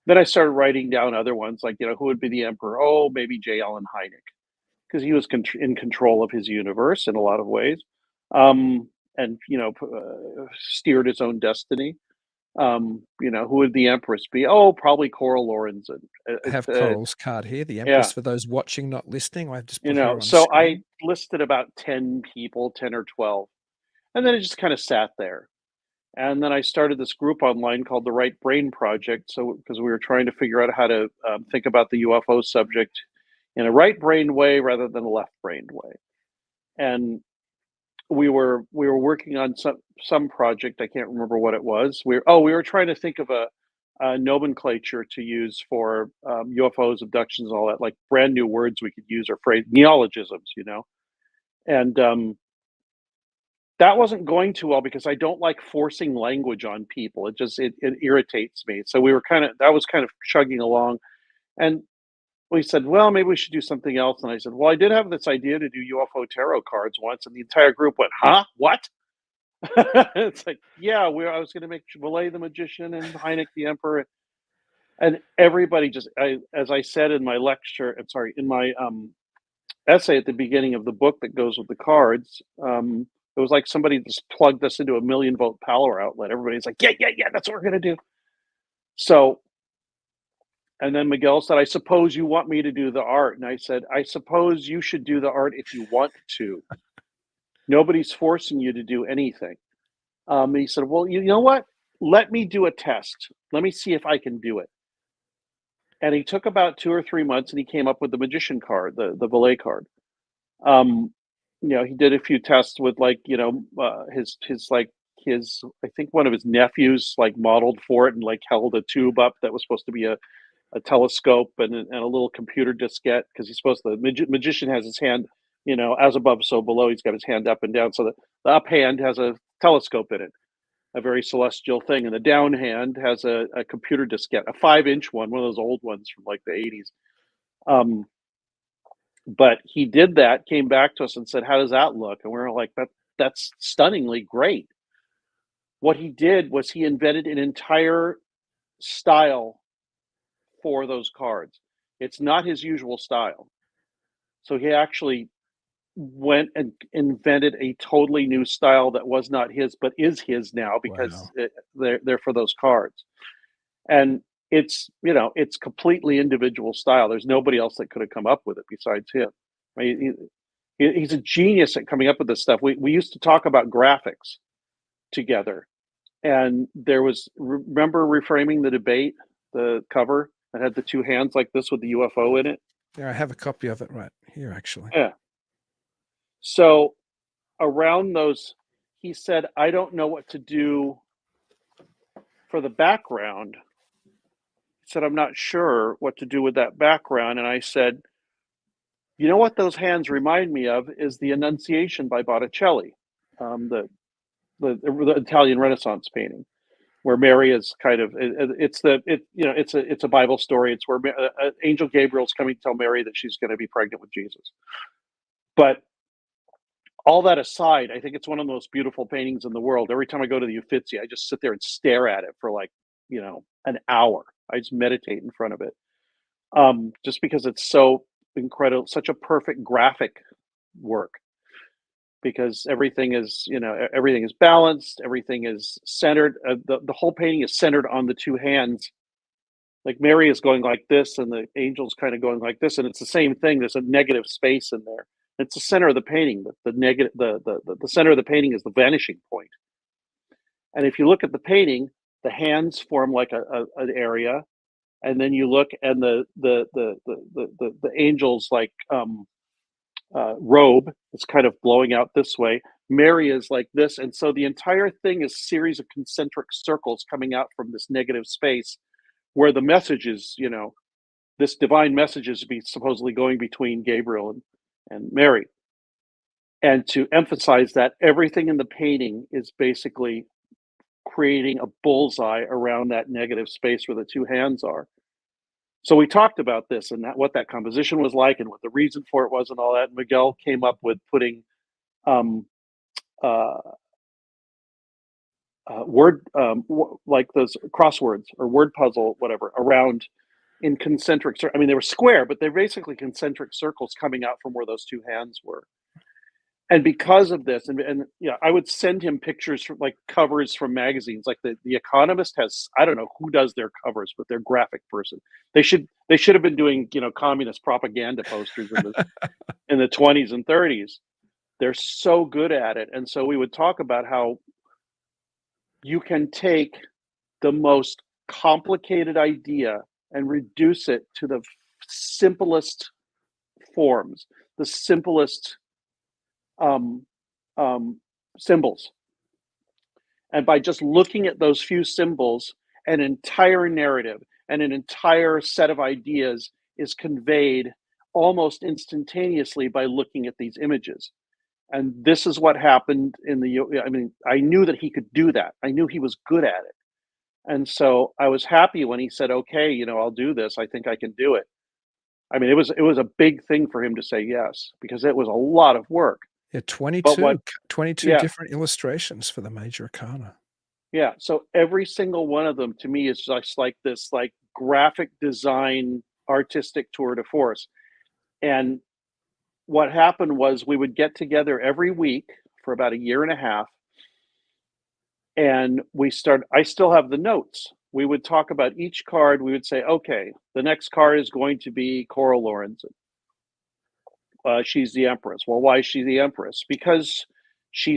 Then I started writing down other ones, like, who would be the emperor? Oh, maybe J. Allen Hynek, because he was in control of his universe in a lot of ways, and steered his own destiny. Who would the Empress be? Oh, probably Coral Lorenzen. I have Coral's card here, the Yeah. Empress, for those watching, not listening. I've just put her on So I screen. listed about 10 people, 10 or 12, and then it just kind of sat there. And then I started this group online called the Right Brain Project. So, because we were trying to figure out how to think about the UFO subject in a right brain way rather than a left brain way. And we were working on some project. I can't remember what it was. We were trying to think of a nomenclature to use for UFOs, abductions, and all that, like brand new words we could use or phrase neologisms, and that wasn't going too well because I don't like forcing language on people. It irritates me. So that was kind of chugging along, and we said, well, maybe we should do something else. And I said, well, I did have this idea to do UFO tarot cards once, and the entire group went, huh? What? It's like, yeah, I was going to make Valet the Magician and Hynek the Emperor, and everybody as I said in my lecture, in my essay at the beginning of the book that goes with the cards, it was like somebody just plugged us into a 1,000,000-volt power outlet. Everybody's like, yeah, that's what we're going to do. So, and then Miguel said, I suppose you want me to do the art. And I said, I suppose you should do the art if you want to. Nobody's forcing you to do anything. He said, well, you know what? Let me do a test. Let me see if I can do it. And he took about 2 or 3 months, and he came up with the magician card, the Valet card. He did a few tests with I think one of his nephews like modeled for it and like held a tube up that was supposed to be a telescope and a little computer diskette, because the magician has his hand, as above, so below. He's got his hand up and down. So the up hand has a telescope in it, a very celestial thing. And the down hand has a computer diskette, a 5-inch one of those old ones from like the 80s. But he did that, came back to us and said, how does that look? And we were like, that's stunningly great. What he did was he invented an entire style for those cards. It's not his usual style. So he actually went and invented a totally new style that was not his, but is his now, because they're for those cards. And it's completely individual style. There's nobody else that could have come up with it besides him. I mean, he's a genius at coming up with this stuff. We used to talk about graphics together, and remember reframing the debate, the cover that had the two hands like this with the UFO in it? Yeah, I have a copy of it right here, actually. Yeah. So around those, he said, I don't know what to do for the background. He said, I'm not sure what to do with that background. And I said, you know what those hands remind me of is the Annunciation by Botticelli, the Italian Renaissance painting, where Mary is kind of, it's a Bible story. It's where Angel Gabriel's coming to tell Mary that she's going to be pregnant with Jesus. But all that aside, I think it's one of the most beautiful paintings in the world. Every time I go to the Uffizi, I just sit there and stare at it for an hour. I just meditate in front of it, just because it's so incredible, such a perfect graphic work. Because everything is balanced, everything is centered. The whole painting is centered on the two hands. Like Mary is going like this, and the angel's kind of going like this, and it's the same thing. There's a negative space in there. It's the center of the painting. The center of the painting is the vanishing point. And if you look at the painting, the hands form like an area, and then you look, and the angel's like robe is kind of blowing out this way. Mary is like this, and so the entire thing is a series of concentric circles coming out from this negative space, where the message is, this divine message is supposedly going between Gabriel and Mary. And to emphasize that, everything in the painting is basically creating a bullseye around that negative space where the two hands are. So we talked about this and what that composition was like and what the reason for it was and all that. And Miguel came up with putting like those crosswords or word puzzle, whatever, around in concentric. I mean, they were square, but they're basically concentric circles coming out from where those two hands were. And because of this, and yeah, I would send him pictures from like covers from magazines. Like the Economist has, I don't know who does their covers, but they're graphic person. They should have been doing, you know, communist propaganda posters in the 20s and 30s. They're so good at it. And so we would talk about how you can take the most complicated idea and reduce it to the simplest forms, the simplest um, symbols. And by just looking at those few symbols, an entire narrative and an entire set of ideas is conveyed almost instantaneously by looking at these images. And this is what happened in the, I mean, I knew that he could do that. I knew he was good at it. And so I was happy when he said, okay, you know, I'll do this. I think I can do it. I mean, it was a big thing for him to say yes, because it was a lot of work. Yeah, But 22 yeah, different illustrations for the major arcana. yeah. So every single one of them to me is just like this, like graphic design, artistic tour de force. And what happened was we would get together every week for about a year and a half. And I still have the notes. We would talk about each card. We would say, okay, the next card is going to be Coral Lorenzen. She's the Empress. Well, why is she the Empress? Because she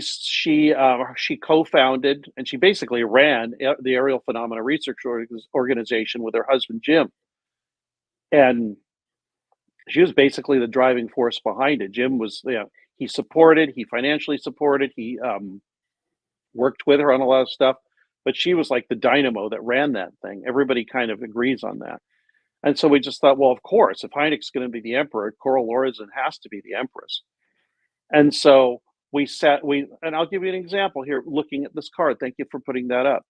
co-founded and she basically ran the Aerial Phenomena Research Organization with her husband Jim, and she was basically the driving force behind it. Jim was, you know, he financially supported, he worked with her on a lot of stuff, but she was like the dynamo that ran that thing. Everybody kind of agrees on that. And so we just thought, well, of course, if Heineck's going to be the emperor, Coral Lorenzen has to be the empress. And so and I'll give you an example here, looking at this card. Thank you for putting that up.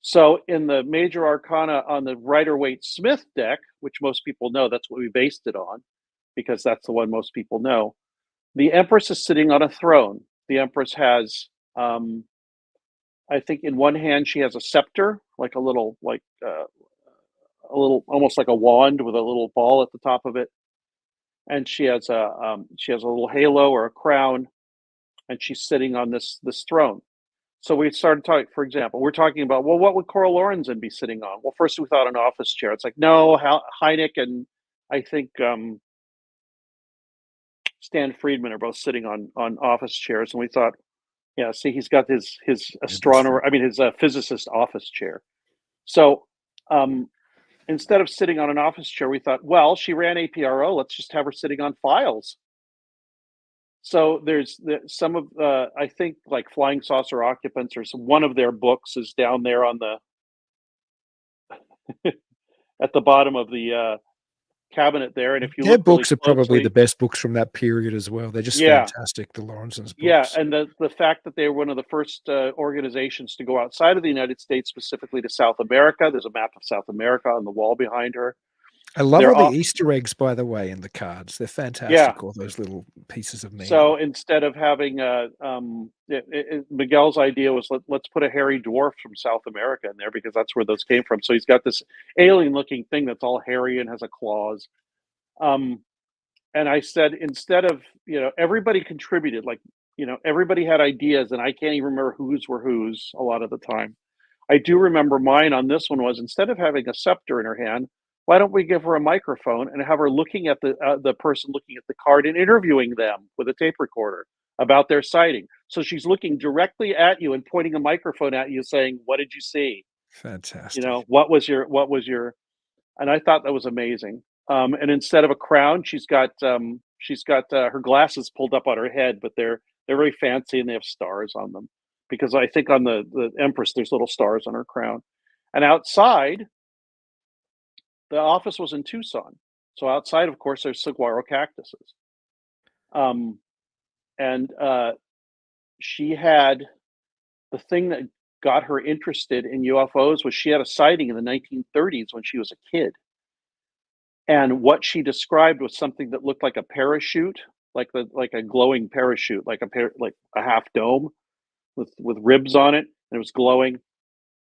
So in the major arcana on the Rider-Waite-Smith deck, which most people know, that's what we based it on, because that's the one most people know, the empress is sitting on a throne. The empress has, I think in one hand, she has a scepter, like a little, almost like a wand with a little ball at the top of it, and she has a little halo or a crown, and she's sitting on this throne. So we started talking. For example, we're talking about, well, what would Coral Lorenzen be sitting on? Well, first we thought an office chair. It's like, no, Heineck and I think Stan Friedman are both sitting on office chairs, and we thought, yeah, see, he's got his astronomer, I mean his physicist office chair. So instead of sitting on an office chair, we thought, well, she ran APRO. Let's just have her sitting on files. So there's some of I think like Flying Saucer Occupants or one of their books is down there on the at the bottom of the cabinet there. And if you Their look really books are probably closely, the best books from that period as well. They're just yeah, fantastic, the Lorenzens yeah, books. and the fact that they were one of the first organizations to go outside of the United States, specifically to South America. There's a map of South America on the wall behind her. I love They're all the off, Easter eggs, by the way, in the cards. They're yeah. fantastic, all those little pieces of meaning. So instead of having Miguel's idea was let's put a hairy dwarf from South America in there because that's where those came from. So he's got this alien-looking thing that's all hairy and has a claws. And I said, instead of, you know, everybody contributed, like, you know, everybody had ideas, and I can't even remember whose were whose a lot of the time. I do remember mine on this one was, instead of having a scepter in her hand, why don't we give her a microphone and have her looking at the person looking at the card and interviewing them with a tape recorder about their sighting? So she's looking directly at you and pointing a microphone at you saying, what did you see? Fantastic. You know, what was your, and I thought that was amazing. And instead of a crown, she's got her glasses pulled up on her head, but they're very fancy and they have stars on them, because I think on the Empress there's little stars on her crown. And outside, the office was in Tucson, so outside, of course, there's saguaro cactuses. And she had the thing that got her interested in UFOs was she had a sighting in the 1930s when she was a kid. And what she described was something that looked like a parachute, like a glowing parachute, like a half dome with ribs on it, and it was glowing.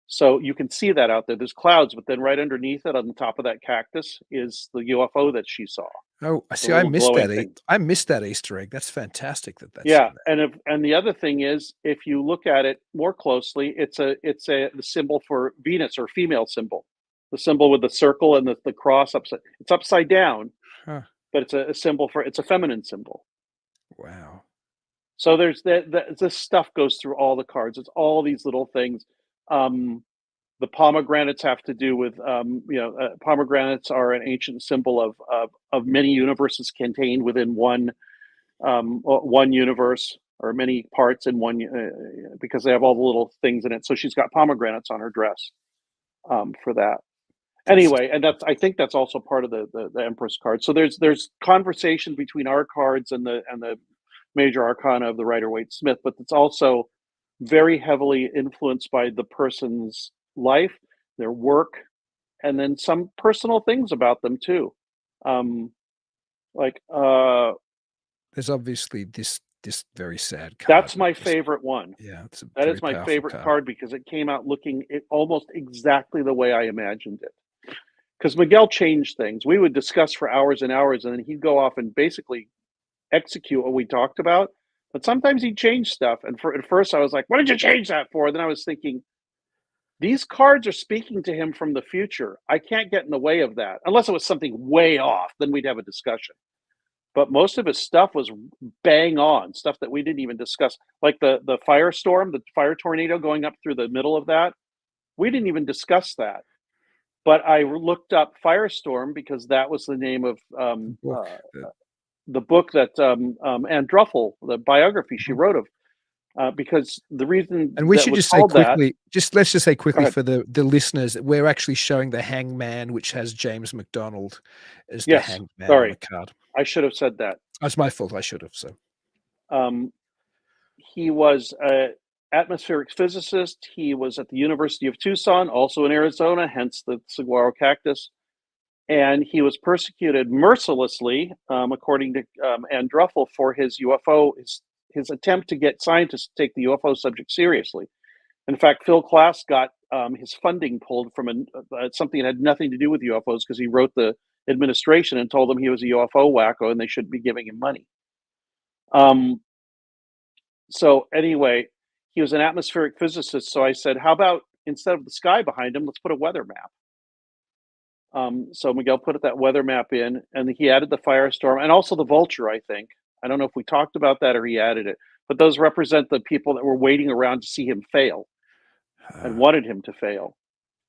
So you can see that out there. There's clouds, but then right underneath it, on the top of that cactus, is the UFO that she saw. Oh, I the see. I little missed glowing that. thing. I missed that Easter egg. That's fantastic that that's Yeah, in there. and the other thing is, if you look at it more closely, it's the symbol for Venus, or female symbol, the symbol with the circle and the cross upside. It's upside down, Huh. but it's a symbol for, it's a feminine symbol. Wow. So there's this stuff goes through all the cards. It's all these little things. The pomegranates have to do with, pomegranates are an ancient symbol of many universes contained within one universe, or many parts in one, because they have all the little things in it. So she's got pomegranates on her dress, for that. That's Anyway, and I think that's also part of the Empress card. So there's conversation between our cards and the major arcana of the Rider-Waite-Smith, but it's also very heavily influenced by the person's life, their work, and then some personal things about them too. Like There's obviously this very sad card. that's my which is- favorite one. Yeah, it's a That very is my powerful favorite card because it came out looking almost exactly the way I imagined it. Because Miguel changed things. We would discuss for hours and hours, and then he'd go off and basically execute what we talked about. But sometimes he'd change stuff. And at first I was like, what did you change that for? Then I was thinking, these cards are speaking to him from the future. I can't get in the way of that. Unless it was something way off, then we'd have a discussion. But most of his stuff was bang on, stuff that we didn't even discuss. Like the firestorm, the fire tornado going up through the middle of that. We didn't even discuss that. But I looked up Firestorm because that was the name of book. the book that Anne Druffel, the biography she wrote of, because the reason And we that should was just say called that. quickly, let's just say quickly ahead. for the listeners, that we're actually showing the Hangman, which has James McDonald as the Yes, Hangman on sorry, the card. I should have said that. That's my fault. I should have. So He was an atmospheric physicist. He was at the University of Tucson, also in Arizona, hence the saguaro cactus. And he was persecuted mercilessly, according to Anne Druffel, for his UFO, his attempt to get scientists to take the UFO subject seriously. In fact, Phil Klass got his funding pulled from something that had nothing to do with UFOs because he wrote the administration and told them he was a UFO wacko and they shouldn't be giving him money. So anyway, he was an atmospheric physicist. So I said, how about instead of the sky behind him, let's put a weather map. So Miguel put that weather map in, and he added the firestorm and also the vulture, I think. I don't know if we talked about that or he added it, but those represent the people that were waiting around to see him fail and wanted him to fail.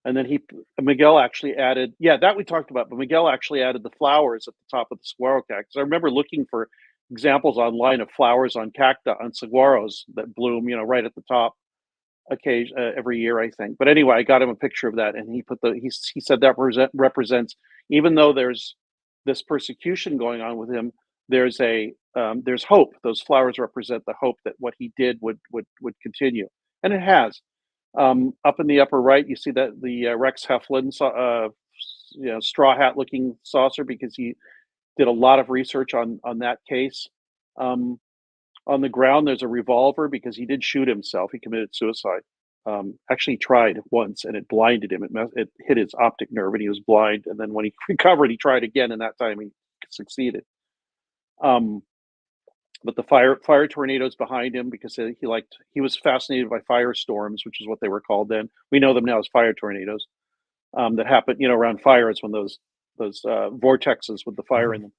And then Miguel actually added, that we talked about, but Miguel actually added the flowers at the top of the saguaro cactus. I remember looking for examples online of flowers on cacti, on saguaros that bloom, right at the top every year, I think. But anyway, I got him a picture of that, and he said that represents, even though there's this persecution going on with him, there's hope. Those flowers represent the hope that what he did would continue, and it has. Up in the upper right, you see that the Rex Heflin, straw hat looking saucer, because he did a lot of research on that case. On the ground, there's a revolver because he did shoot himself. He committed suicide. Actually, he tried once and it blinded him. It hit his optic nerve and he was blind. And then when he recovered, he tried again, and that time he succeeded. But the fire tornadoes behind him because he was fascinated by firestorms, which is what they were called then. We know them now as fire tornadoes that happen, around fires when those vortexes with the fire in them.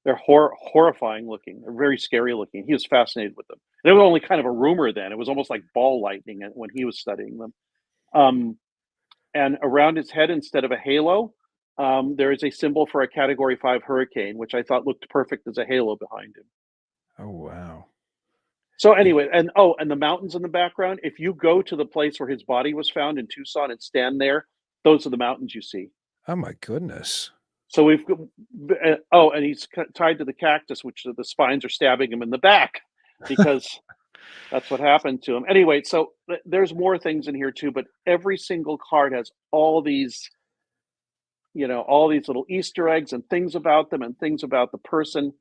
They're horrifying looking. They're very scary looking. He was fascinated with them. And it was only kind of a rumor then. It was almost like ball lightning when he was studying them. And around his head, instead of a halo, there is a symbol for a Category 5 hurricane, which I thought looked perfect as a halo behind him. Oh, wow. So anyway, and the mountains in the background, if you go to the place where his body was found in Tucson and stand there, those are the mountains you see. Oh, my goodness. So and he's tied to the cactus, which the spines are stabbing him in the back because that's what happened to him. Anyway, so there's more things in here too, but every single card has all these, all these little Easter eggs and things about them and things about the person.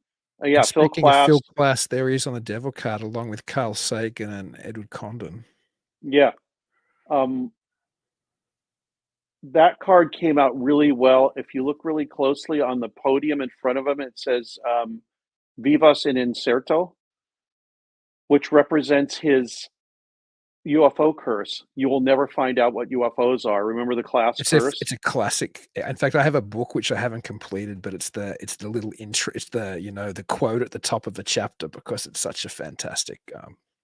Phil Speaking of Phil Klass. Klass, there he is on the devil card along with Carl Sagan and Edward Condon. Yeah. that card came out really well. If you look really closely on the podium in front of him, it says "Vivas in Incerto," which represents his UFO curse. You will never find out what UFOs are. Remember the class curse? It's a classic. In fact, I have a book which I haven't completed, but it's the little intro. It's the the quote at the top of the chapter because it's such a fantastic.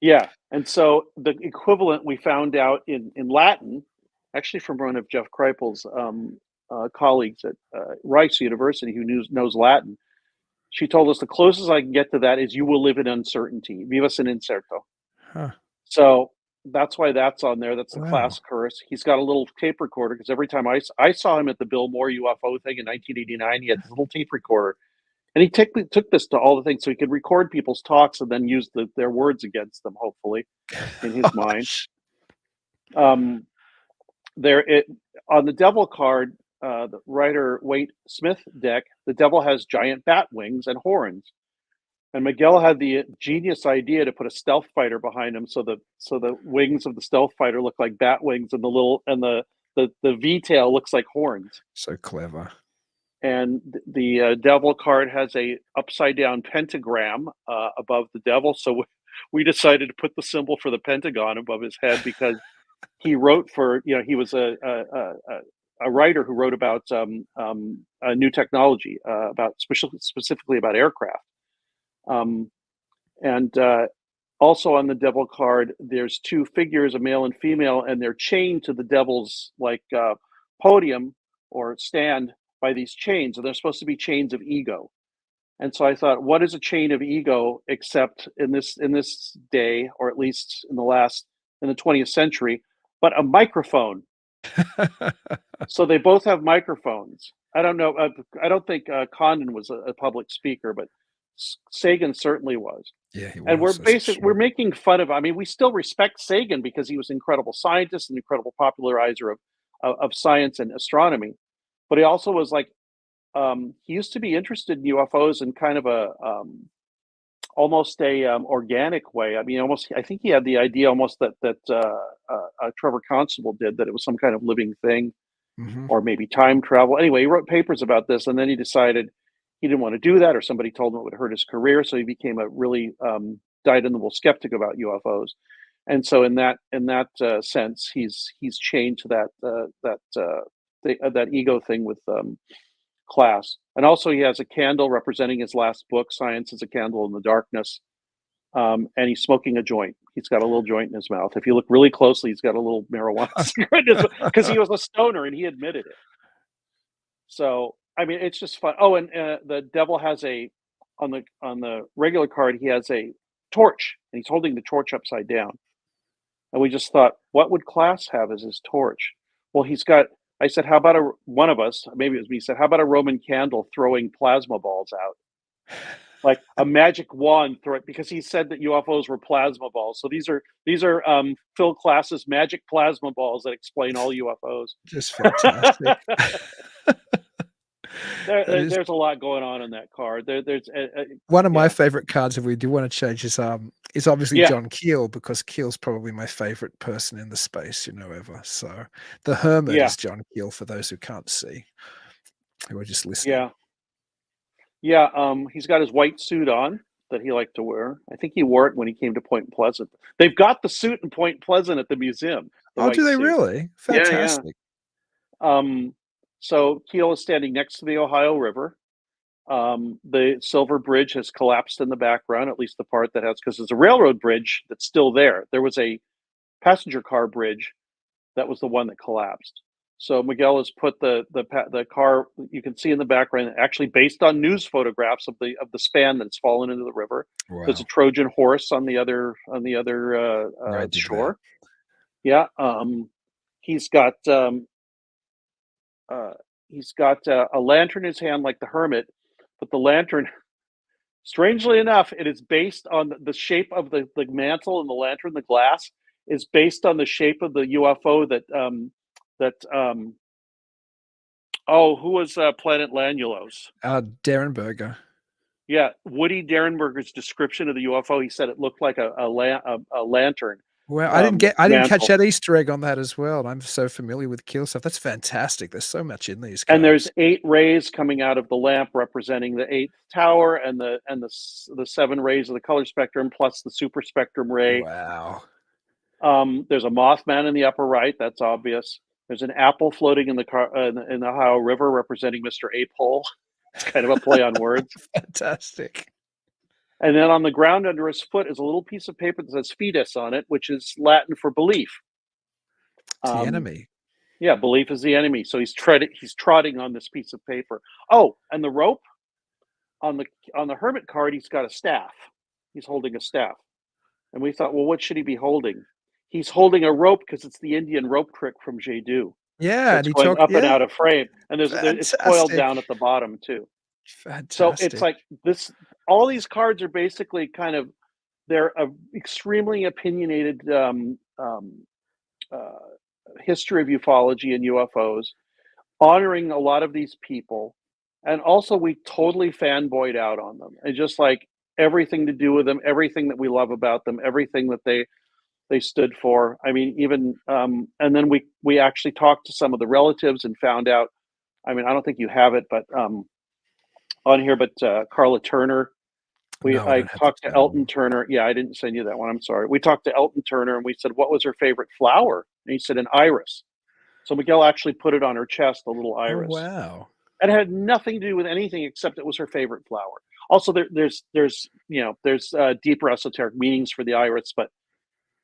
Yeah, and so the equivalent we found out in Latin, actually from one of Jeff Kripal's colleagues at Rice University who knows Latin. She told us the closest I can get to that is "You will live in uncertainty." Vivas in incerto. Huh. So that's why that's on there. That's the Wow. class curse. He's got a little tape recorder because every time I saw him at the Bill Moore UFO thing in 1989, he had this little tape recorder. And he took this to all the things so he could record people's talks and then use their words against them, hopefully, in his mind. On the devil card, the writer Waite Smith deck, the devil has giant bat wings and horns. And Miguel had the genius idea to put a stealth fighter behind him, so the wings of the stealth fighter look like bat wings, and the V tail looks like horns. So clever. And the devil card has a upside down pentagram above the devil, so we decided to put the symbol for the pentagon above his head because he wrote for he was a writer who wrote about new technology, about specifically about aircraft. And also on the devil card, there's two figures, a male and female, and they're chained to the devil's podium or stand by these chains, and they're supposed to be chains of ego. And so I thought, what is a chain of ego except in this day, or at least in the 20th century, but a microphone? So they both have microphones. I don't know. I don't think Condon was a public speaker, but Sagan certainly was. Yeah, he was. And we're making fun of. I mean, we still respect Sagan because he was an incredible scientist, an incredible popularizer of science and astronomy. But he also was he used to be interested in UFOs in kind of a almost a organic way. I mean, I think he had the idea almost that Trevor Constable did, that it was some kind of living thing, or maybe time travel. Anyway, he wrote papers about this, and then he decided he didn't want to do that, or somebody told him it would hurt his career. So he became a really dyed-in-the-wool skeptic about UFOs. And so in that sense, he's chained to that ego thing with class. And also he has a candle representing his last book, Science is a Candle in the Darkness. And he's smoking a joint. He's got a little joint in his mouth. If you look really closely, he's got a little marijuana cigarette because he was a stoner and he admitted it. So, I mean, it's just fun. Oh, and the devil has on the regular card, he has a torch, and he's holding the torch upside down. And we just thought, what would class have as his torch? Well, I said, how about one of us, maybe it was me, said, how about a Roman candle throwing plasma balls out? Like a magic wand because he said that UFOs were plasma balls. So these are Phil Klass's magic plasma balls that explain all UFOs. Just fantastic. There's a lot going on in that card. There's one of my favorite cards, if we do want to change, is obviously John Keel, because Keel's probably my favorite person in the space ever. So the Hermit is John Keel, for those who can't see, who are just listening. He's got his white suit on that he liked to wear. I think he wore it when he came to Point Pleasant. They've got the suit in Point Pleasant at the museum. Oh, do they really? Fantastic. So Keel is standing next to the Ohio River. The Silver Bridge has collapsed in the background, at least the part that has, because there's a railroad bridge that's still there. There was a passenger car bridge that was the one that collapsed. So Miguel has put the car you can see in the background, actually based on news photographs of the span that's fallen into the river. Wow. There's a Trojan horse on the other shore. Yeah. He's got a lantern in his hand like the hermit, but the lantern, strangely enough, it is based on the shape of the mantle, and the lantern, the glass, is based on the shape of the UFO who was Planet Lanulos? Derenberger. Yeah, Woody Derenberger's description of the UFO, he said it looked like a lantern Well, I didn't catch mantle. that Easter egg on that as well, and I'm so familiar with Kill stuff. That's fantastic. There's so much in these And there's cards. 8 rays coming out of the lamp representing the 8th tower and the 7 rays of the color spectrum plus the super spectrum ray. Wow. There's a Mothman in the upper right. That's obvious. There's an apple floating in the Ohio River representing Mr. Ape-hole. It's kind of a play on words. Fantastic. And then on the ground under his foot is a little piece of paper that says "Fides" on it, which is Latin for belief. It's the enemy. Yeah, belief is the enemy. So he's trotting on this piece of paper. Oh, and the rope on the hermit card, he's got a staff. He's holding a staff. And we thought, well, what should he be holding? He's holding a rope because it's the Indian rope trick from Jadu. Yeah, It's and he going talked up and yeah. out of frame, and it's coiled down at the bottom too. Fantastic. So it's like this. All these cards are basically kind of they're a extremely opinionated history of ufology and UFOs, honoring a lot of these people, and also we totally fanboyed out on them, and just like everything to do with them, everything that we love about them, everything that they stood for. I mean, even and then we actually talked to some of the relatives and found out. I mean, I don't think you have it, but on here, but Carla Turner. No, I I don't have talked the to Elton Turner. Yeah, I didn't send you that one. I'm sorry. We talked to Elton Turner and we said, what was her favorite flower? And he said, an iris. So Miguel actually put it on her chest, a little Oh, iris. wow. And it had nothing to do with anything except it was her favorite flower. Also, there's deeper esoteric meanings for the iris, but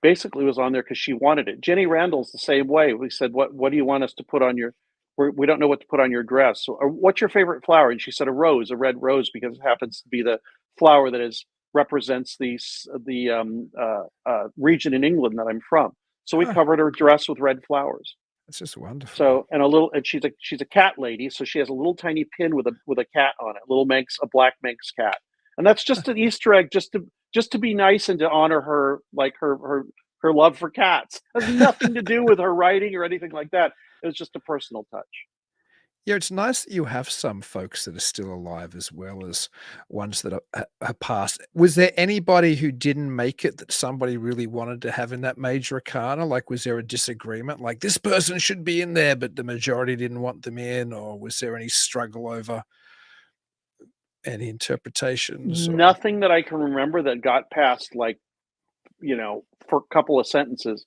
basically it was on there because she wanted it. Jenny Randall's the same way. We said, what do you want us to put on your? We don't know what to put on your dress. So, what's your favorite flower? And she said a rose, a red rose, because it happens to be the flower that represents the region in England that I'm from. So we Huh. covered her dress with red flowers. That's just wonderful. So and she's a cat lady, so she has a little tiny pin with a cat on it, a black Manx cat, and that's just an Easter egg, just to be nice and to honor her, like her love for cats. It has nothing to do with her writing or anything like that. It was just a personal touch. Yeah, it's nice that you have some folks that are still alive as well as ones that are passed. Was there anybody who didn't make it that somebody really wanted to have in that major arcana? Like, was there a disagreement? Like, this person should be in there, but the majority didn't want them in? Or was there any struggle over any interpretations? Or Nothing that I can remember that got past, like, for a couple of sentences.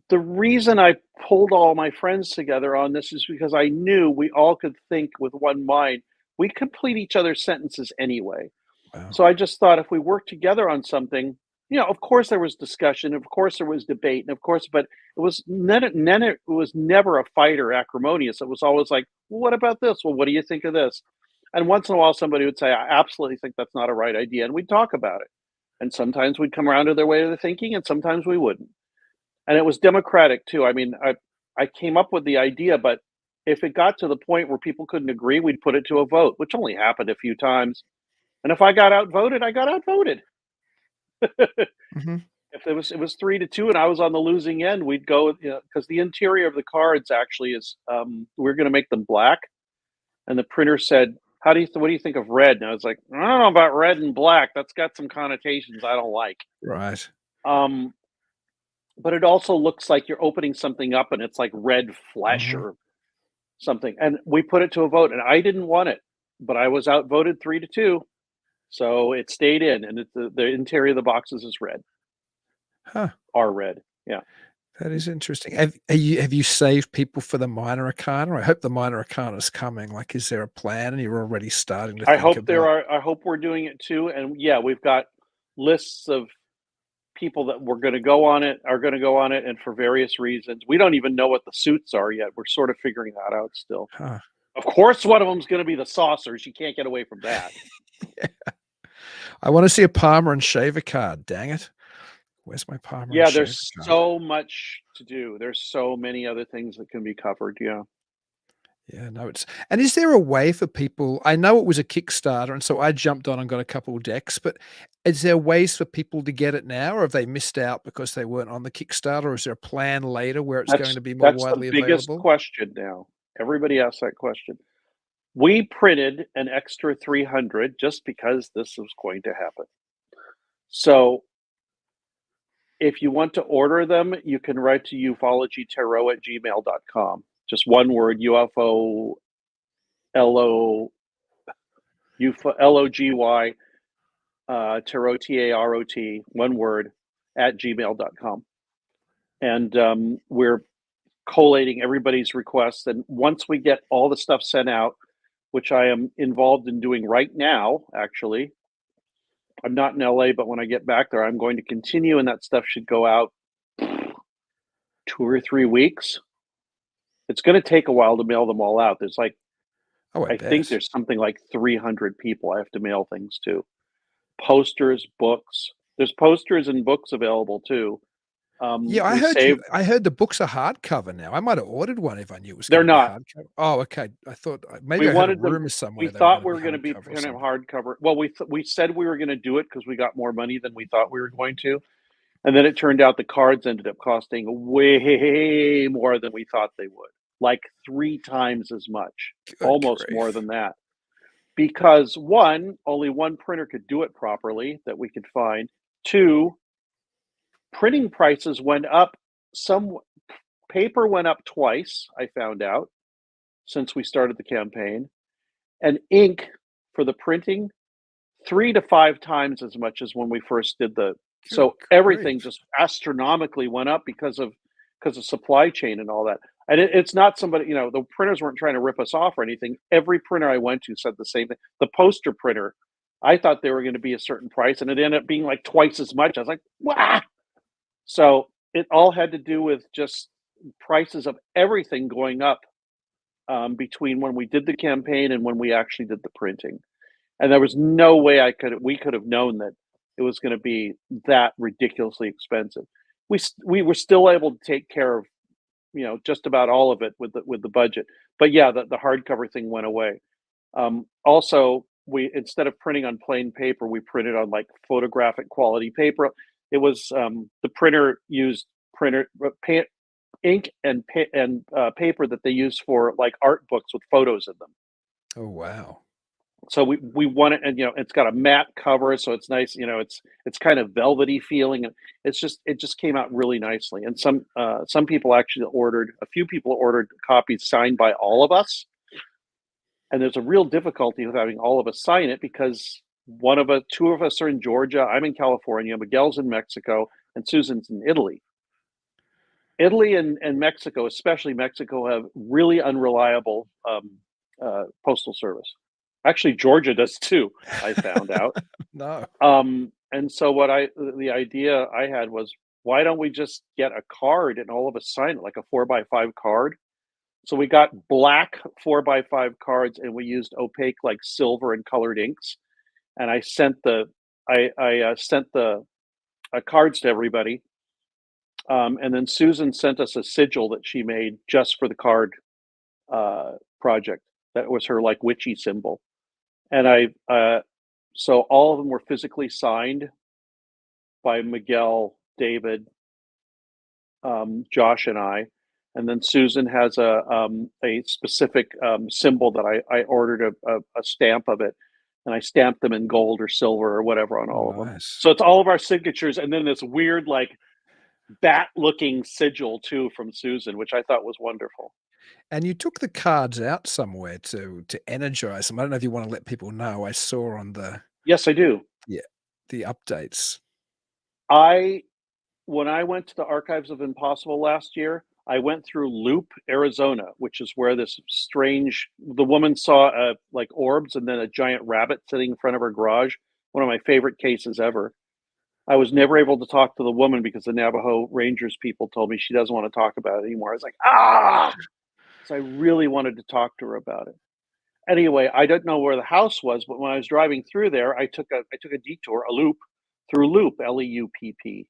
The reason I pulled all my friends together on this is because I knew we all could think with one mind. We complete each other's sentences anyway. wow. So I just thought if we worked together on something, of course there was discussion, of course there was debate, and of course, but it was never a fight or acrimonious. It was always like, well, what about this? Well, what do you think of this? And once in a while, somebody would say, I absolutely think that's not a right idea. And we'd talk about it. And sometimes we'd come around to their way of the thinking, and sometimes we wouldn't. And it was democratic too. I mean, I came up with the idea, but if it got to the point where people couldn't agree, we'd put it to a vote, which only happened a few times. And if I got outvoted, I got outvoted. Mhm. If it was 3-2 and I was on the losing end, we'd go, because the interior of the cards actually is, we're going to make them black. And the printer said, what do you think of red? And I was like, I don't know about red and black. That's got some connotations I don't like. Right. But it also looks like you're opening something up and it's like red flesh Mhm. or something. And we put it to a vote and I didn't want it, but I was outvoted 3-2. So it stayed in, and the interior of the boxes is red. Huh. Are red. Yeah. That is interesting. Have you saved people for the minor arcana? I hope the minor arcana is coming. Like, is there a plan and you're already starting to I think hope about I hope we're doing it too. And yeah, we've got lists of people that are going to go on it, and for various reasons. We don't even know what the suits are yet. We're sort of figuring that out still. Huh. Of course, one of them's going to be the saucers. You can't get away from that. Yeah. I want to see a Palmer and Shaver card. Dang it. Where's my Palmer Yeah, and Shaver there's card? so much to do. There's so many other things that can be covered. Yeah. Yeah, no, and is there a way for people? I know it was a Kickstarter, and so I jumped on and got a couple of decks, but is there ways for people to get it now, or have they missed out because they weren't on the Kickstarter, or is there a plan later where it's going to be more That's the widely biggest available? question now. Everybody asks that question. We printed an extra 300 just because this was going to happen. So If you want to order them, you can write to ufologytarot@gmail.com. Just one word, UFO LOGY tarot TAROT, one word, at gmail.com. And we're collating everybody's requests. And once we get all the stuff sent out, which I am involved in doing right now, actually, I'm not in LA, but when I get back there, I'm going to continue, and that stuff should go out 2 or 3 weeks. It's going to take a while to mail them all out. There's like, I think there's something like 300 people I have to mail things to. Posters, books. There's posters and books available too. Yeah, I heard the books are hardcover now. I might have ordered one if I knew it was They're going to be not. hardcover. Oh, okay. I thought maybe We I heard a wanted them. rumor somewhere. We thought we were going to be kind of hardcover. Well, we said we were going to do it because we got more money than we thought we were going to, and then it turned out the cards ended up costing way more than we thought they would, like 3 times as much, almost more than that. Because one, only one printer could do it properly that we could find. 2, printing prices went up. Some paper went up twice, I found out, since we started the campaign. And ink for the printing, 3 to 5 times as much as when we first did the. So everything just astronomically went up because of supply chain and all that. And it's not somebody, the printers weren't trying to rip us off or anything. Every printer I went to said the same thing. The poster printer, I thought they were going to be a certain price, and it ended up being like twice as much. I was like, wow. So it all had to do with just prices of everything going up between when we did the campaign and when we actually did the printing. And there was no way we could have known that it was going to be that ridiculously expensive. We were still able to take care of, just about all of it with the budget. But yeah, the hardcover thing went away. Also, we, instead of printing on plain paper, we printed on like photographic quality paper. It was the printer used ink and paper that they use for like art books with photos in them. Oh wow! So we want it, and it's got a matte cover, so it's nice. It's kind of velvety feeling, and it just came out really nicely. And some people actually a few people ordered copies signed by all of us. And there's a real difficulty with having all of us sign it because 2 of us are in Georgia, I'm in California, Miguel's in Mexico, and Susan's in Italy. Italy and Mexico, especially Mexico, have really unreliable postal service. Actually, Georgia does too, I found out. No. And so the idea I had was, why don't we just get a card and all of us sign it, like a 4x5 card? So we got black 4x5 cards, and we used opaque, like silver and colored inks. And I sent the cards to everybody. And then Susan sent us a sigil that she made just for the card project. That was her like witchy symbol. And so all of them were physically signed by Miguel, David, Josh, and I. And then Susan has a specific symbol that I ordered a stamp of it, and I stamped them in gold or silver or whatever on all of them. So it's all of our signatures, and then this weird like bat-looking sigil too from Susan, which I thought was wonderful. And you took the cards out somewhere to energize them. I don't know if you want to let people know. I saw on the Yes, I do. Yeah, the updates. When I went to the Archives of Impossible last year, I went through Loop, Arizona, which is where the woman saw like orbs and then a giant rabbit sitting in front of her garage. One of my favorite cases ever. I was never able to talk to the woman because the Navajo Rangers people told me she doesn't want to talk about it anymore. I was like, So I really wanted to talk to her about it. Anyway, I don't know where the house was, but when I was driving through there, I took a detour, a loop, through Loop, Leupp.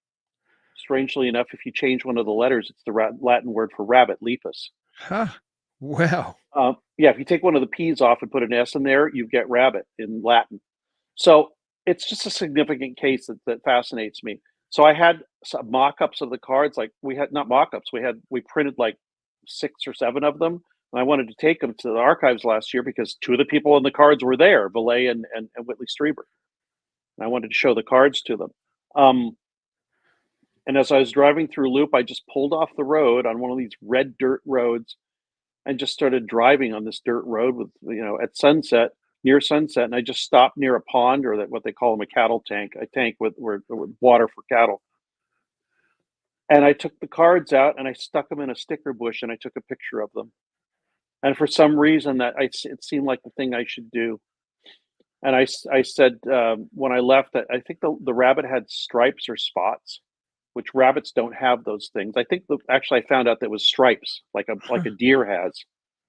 Strangely enough, if you change one of the letters, it's the Latin word for rabbit, lepus. Huh. Wow. Yeah, if you take one of the P's off and put an S in there, you get rabbit in Latin. So it's just a significant case that fascinates me. So I had some mock-ups of the cards. Like not mock-ups, we printed like 6 or 7 of them. And I wanted to take them to the archives last year because 2 of the people in the cards were there, Valet and Whitley Strieber. And I wanted to show the cards to them. And as I was driving through Loop, I just pulled off the road on one of these red dirt roads and just started driving on this dirt road with, at sunset, near sunset. And I just stopped near a pond, or what they call them, a cattle tank, a tank with water for cattle. And I took the cards out and I stuck them in a sticker bush and I took a picture of them. And for some reason it seemed like the thing I should do. And I said, when I left, that I think the rabbit had stripes or spots, which rabbits don't have those things. I think actually I found out that it was stripes, like a deer has,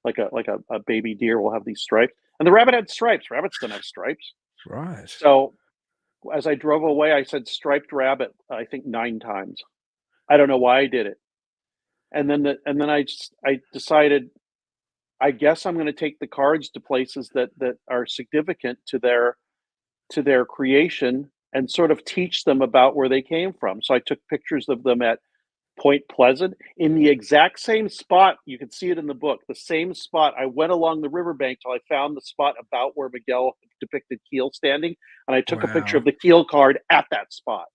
like a baby deer will have these stripes. And the rabbit had stripes. Rabbits don't have stripes. Right. So as I drove away, I said striped rabbit, I think 9 times. I don't know why I did it. And then I decided, I guess I'm going to take the cards to places that are significant to their creation and sort of teach them about where they came from. So I took pictures of them at Point Pleasant in the exact same spot. You can see it in the book. The same spot. I went along the riverbank till I found the spot about where Miguel depicted Keel standing, and I took a picture Wow. of the Keel card at that spot.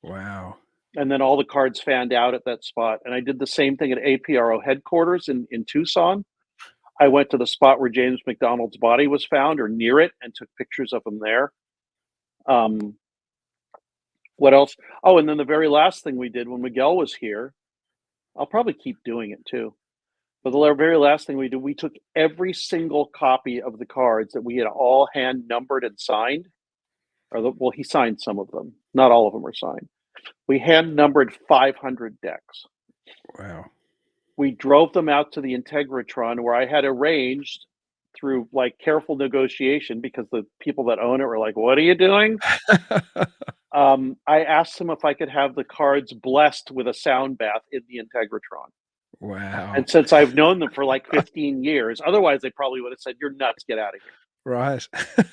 Wow. And then all the cards fanned out at that spot. And I did the same thing at APRO headquarters in Tucson. I went to the spot where James McDonald's body was found, or near it, and took pictures of him there. What else? Oh, and then the very last thing we did when Miguel was here, I'll probably keep doing it too. But the very last thing we did, we took every single copy of the cards that we had all hand numbered and signed. Well, he signed some of them. Not all of them are signed. We hand numbered 500 decks. Wow. We drove them out to the Integratron, where I had arranged through like careful negotiation, because the people that own it were like, "What are you doing?" I asked them if I could have the cards blessed with a sound bath in the Integratron. Wow. And since I've known them for like 15 years, otherwise they probably would have said, "You're nuts, get out of here." Right.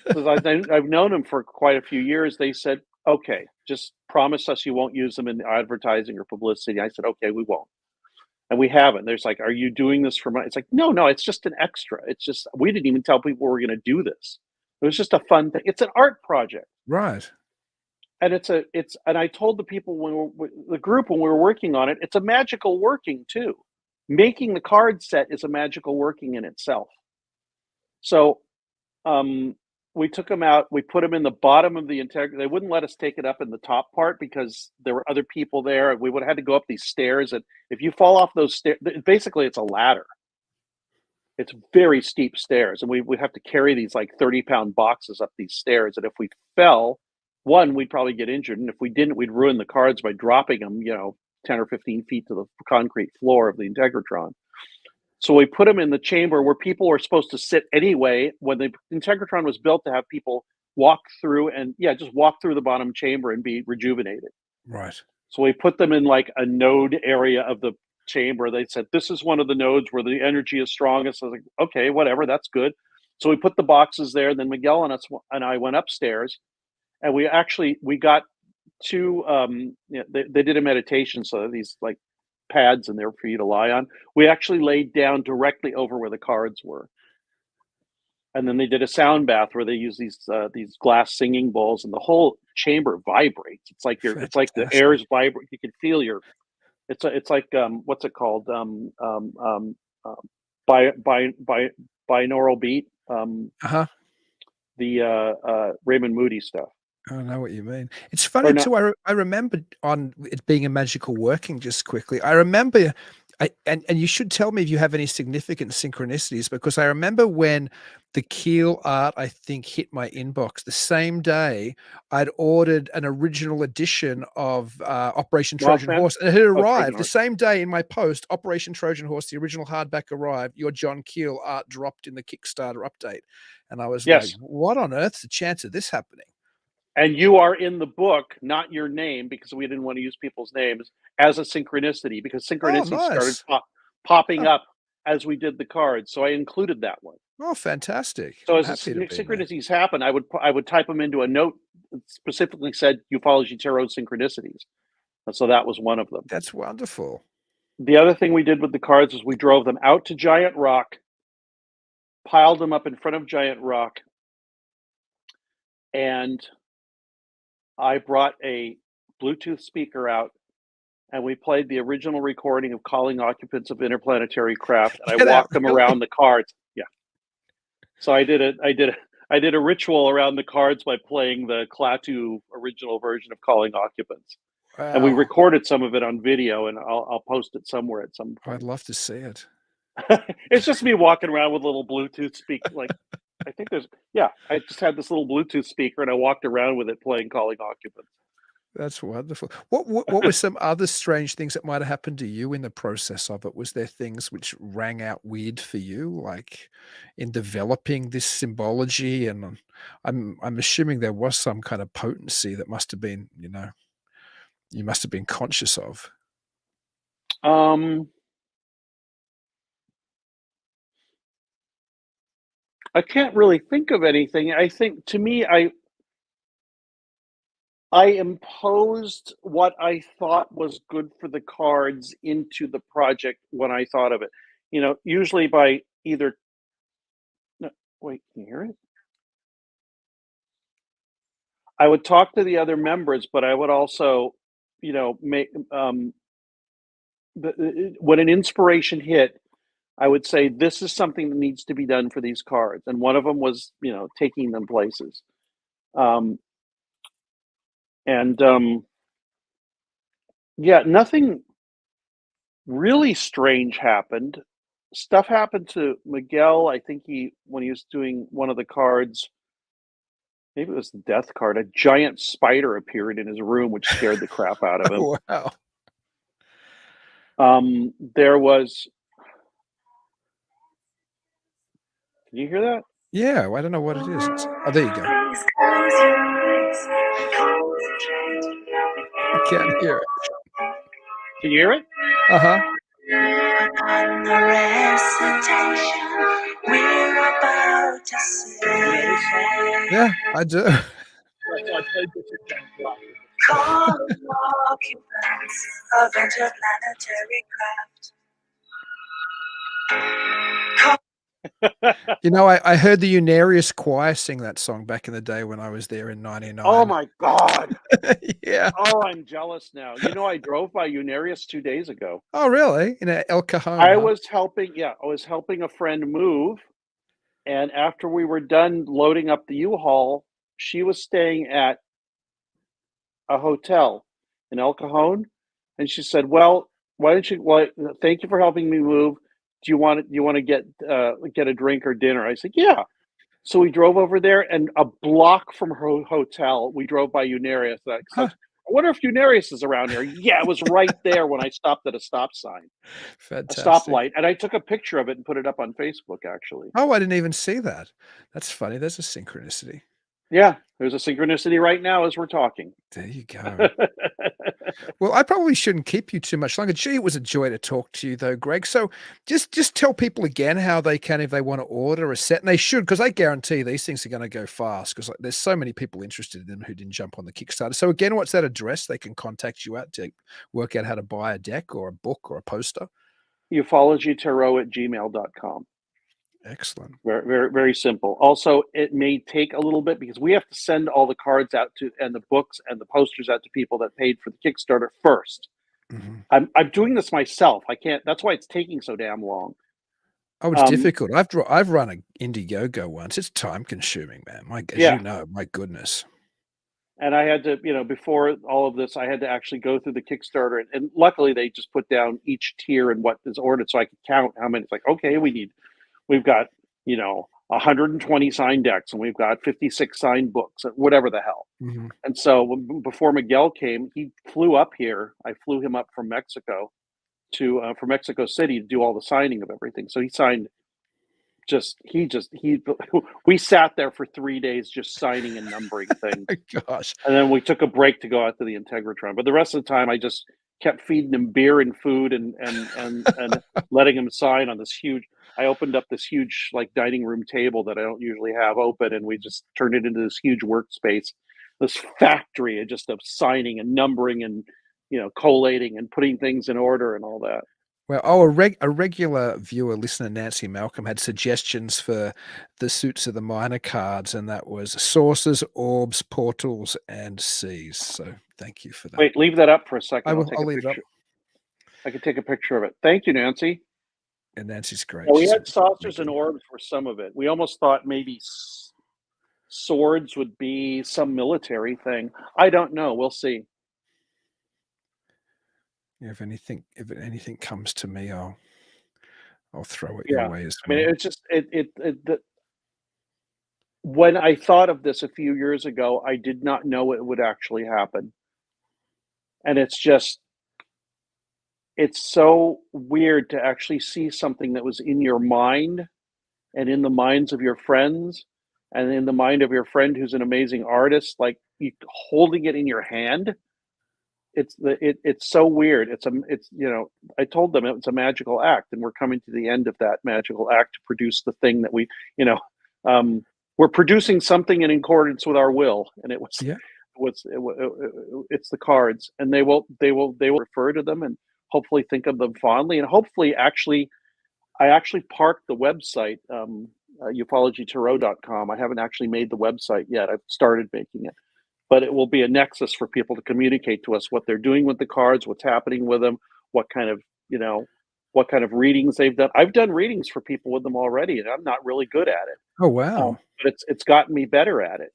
Because I've known them for quite a few years. They said, "Okay, just promise us you won't use them in advertising or publicity." I said, "Okay, we won't." And we haven't. There's like, "Are you doing this for money?" It's like, no, it's just an extra. It's just, we didn't even tell people we're going to do this. It was just a fun thing. It's an art project. Right. And and I told the people the group when we were working on it, it's a magical working too. Making the card set is a magical working in itself. So, we took them out, we put them in the bottom of the Integra. They wouldn't let us take it up in the top part because there were other people there. We would have had to go up these stairs. And if you fall off those stairs, basically it's a ladder. It's very steep stairs. And we have to carry these like 30-pound boxes up these stairs. And if we fell, one, we'd probably get injured. And if we didn't, we'd ruin the cards by dropping them, 10 or 15 feet to the concrete floor of the Integratron. So we put them in the chamber where people were supposed to sit anyway. When the Integratron was built to have people walk through just walk through the bottom chamber and be rejuvenated. Right. So we put them in like a node area of the chamber. They said, "This is one of the nodes where the energy is strongest." I was like, "Okay, whatever, that's good." So we put the boxes there. Then Miguel and I went upstairs, and we got two. They did a meditation, so these like pads in there for you to lie on. We actually laid down directly over where the cards were. And then they did a sound bath where they use these glass singing bowls, and the whole chamber vibrates. It's like it's like the air is vibrate. You can feel it's like what's it called? Binaural beat. The Raymond Moody stuff. I know what you mean. It's funny too. I remember on it being a magical working. Just quickly, I remember, and you should tell me if you have any significant synchronicities, because I remember when the Keel art, I think, hit my inbox the same day I'd ordered an original edition of Operation Trojan Horse, and it had arrived the same day in my post. Operation Trojan Horse, the original hardback, arrived. Your John Keel art dropped in the Kickstarter update, and I was like, "What on earth's the chance of this happening?" And you are in the book, not your name, because we didn't want to use people's names, as a synchronicity, because synchronicity started popping up as we did the cards. So I included that one. Oh, fantastic. So as synchronicities happen, I would type them into a note that specifically said Ufology Tarot Synchronicities. And so that was one of them. That's wonderful. The other thing we did with the cards is we drove them out to Giant Rock, piled them up in front of Giant Rock, and I brought a Bluetooth speaker out and we played the original recording of calling occupants of interplanetary craft, and I Get out, walked them really? around the cards. Yeah. So I did a ritual around the cards by playing the Klaatu original version of calling occupants. And we Wow. recorded some of it on video, and I'll post it somewhere at some I'd point. love to see it. It's just me walking around with a little Bluetooth speaker. Like, I think I just had this little Bluetooth speaker, and I walked around with it playing calling occupants. That's wonderful. What were some other strange things that might have happened to you in the process of it? Was there things which rang out weird for you, like in developing this symbology? And I'm assuming there was some kind of potency that must have been, you must have been conscious of. Um, I can't really think of anything. I think to me, I imposed what I thought was good for the cards into the project when I thought of it. Usually by either. No, wait, can you hear it? I would talk to the other members, but I would also, make when an inspiration hit, I would say this is something that needs to be done for these cards, and one of them was, taking them places, um, and yeah, nothing really strange happened. Stuff happened to Miguel. I think when he was doing one of the cards, maybe it was the death card, a giant spider appeared in his room, which scared the crap out of him. Wow. There was. Can you hear that? Yeah, I don't know what it is. Oh, there you go. You can't hear it. Can you hear it? Uh-huh. Upon the recitation, we're about to sing. Yeah, I do. Call occupants of interplanetary craft. I heard the Unarius Choir sing that song back in the day when I was there in '99. Oh my God. Yeah. Oh, I'm jealous now. I drove by Unarius 2 days ago. Oh, really? In El Cajon, I huh? was helping a friend move, and after we were done loading up the U-Haul, she was staying at a hotel in El Cajon, and she said, "Well, thank you for helping me move. Do you want to get a drink or dinner?" I said, "Yeah." So we drove over there, and a block from her hotel, we drove by Unarius. Huh. I wonder if Unarius is around here. Yeah, it was right there when I stopped at a stop sign, a Fantastic. stoplight, and I took a picture of it and put it up on Facebook, actually. Oh, I didn't even see that. That's funny. There's a synchronicity. Yeah, there's a synchronicity right now as we're talking. There you go. Well, I probably shouldn't keep you too much longer. Gee, it was a joy to talk to you, though, Greg. So just tell people again how they can, if they want to order a set, and they should, because I guarantee these things are going to go fast, because there's so many people interested in them who didn't jump on the Kickstarter. So again, what's that address they can contact you at to work out how to buy a deck or a book or a poster? ufologytarot@gmail.com. Excellent. Very, very, very simple. Also, it may take a little bit because we have to send all the cards out and the books and the posters out to people that paid for the Kickstarter first. Mm-hmm. I'm doing this myself. I can't. That's why it's taking so damn long. Oh, it's difficult. I've run an Indiegogo once. It's time consuming, man. Yeah. My goodness. And I had to, before all of this, I had to actually go through the Kickstarter, and luckily they just put down each tier and what is ordered, so I could count how many. It's like, okay, we've got 120 signed decks, and we've got 56 signed books, whatever the hell. Mm-hmm. And so before Miguel came, he flew up here. I flew him up from Mexico from Mexico City to do all the signing of everything. So he signed. We sat there for 3 days just signing and numbering things. Gosh. And then we took a break to go out to the Integratron. But the rest of the time, I just kept feeding him beer and food and letting him sign on this huge. I opened up this huge dining room table that I don't usually have open, and we just turned it into this huge workspace, this factory just of signing and numbering and collating and putting things in order and all that. Well, a regular viewer, listener, Nancy Malcolm, had suggestions for the suits of the minor cards, and that was sources, orbs, portals, and seas. So thank you for that. Wait, leave that up for a second. I'll leave it up. I could take a picture of it. Thank you, Nancy. And Nancy's great. Well, we She's had saucers wicked. and orbs for some of it. We almost thought maybe swords would be some military thing. I don't know. We'll see. Yeah, if anything comes to me, I'll throw it Yeah. your way as I mean, well. it's just when I thought of this a few years ago, I did not know it would actually happen. And it's so weird to actually see something that was in your mind and in the minds of your friends and in the mind of your friend who's an amazing artist, like you holding it in your hand. It's so weird. I told them it's a magical act, and we're coming to the end of that magical act to produce the thing that we're producing something in accordance with our will, and it's the cards, and they will refer to them and hopefully think of them fondly, and hopefully I actually parked the website, ufologytarot.com. I haven't actually made the website yet. I've started making it, but it will be a nexus for people to communicate to us what they're doing with the cards, what's happening with them, what kind of readings they've done. I've done readings for people with them already, and I'm not really good at it. Oh, wow. But it's gotten me better at it,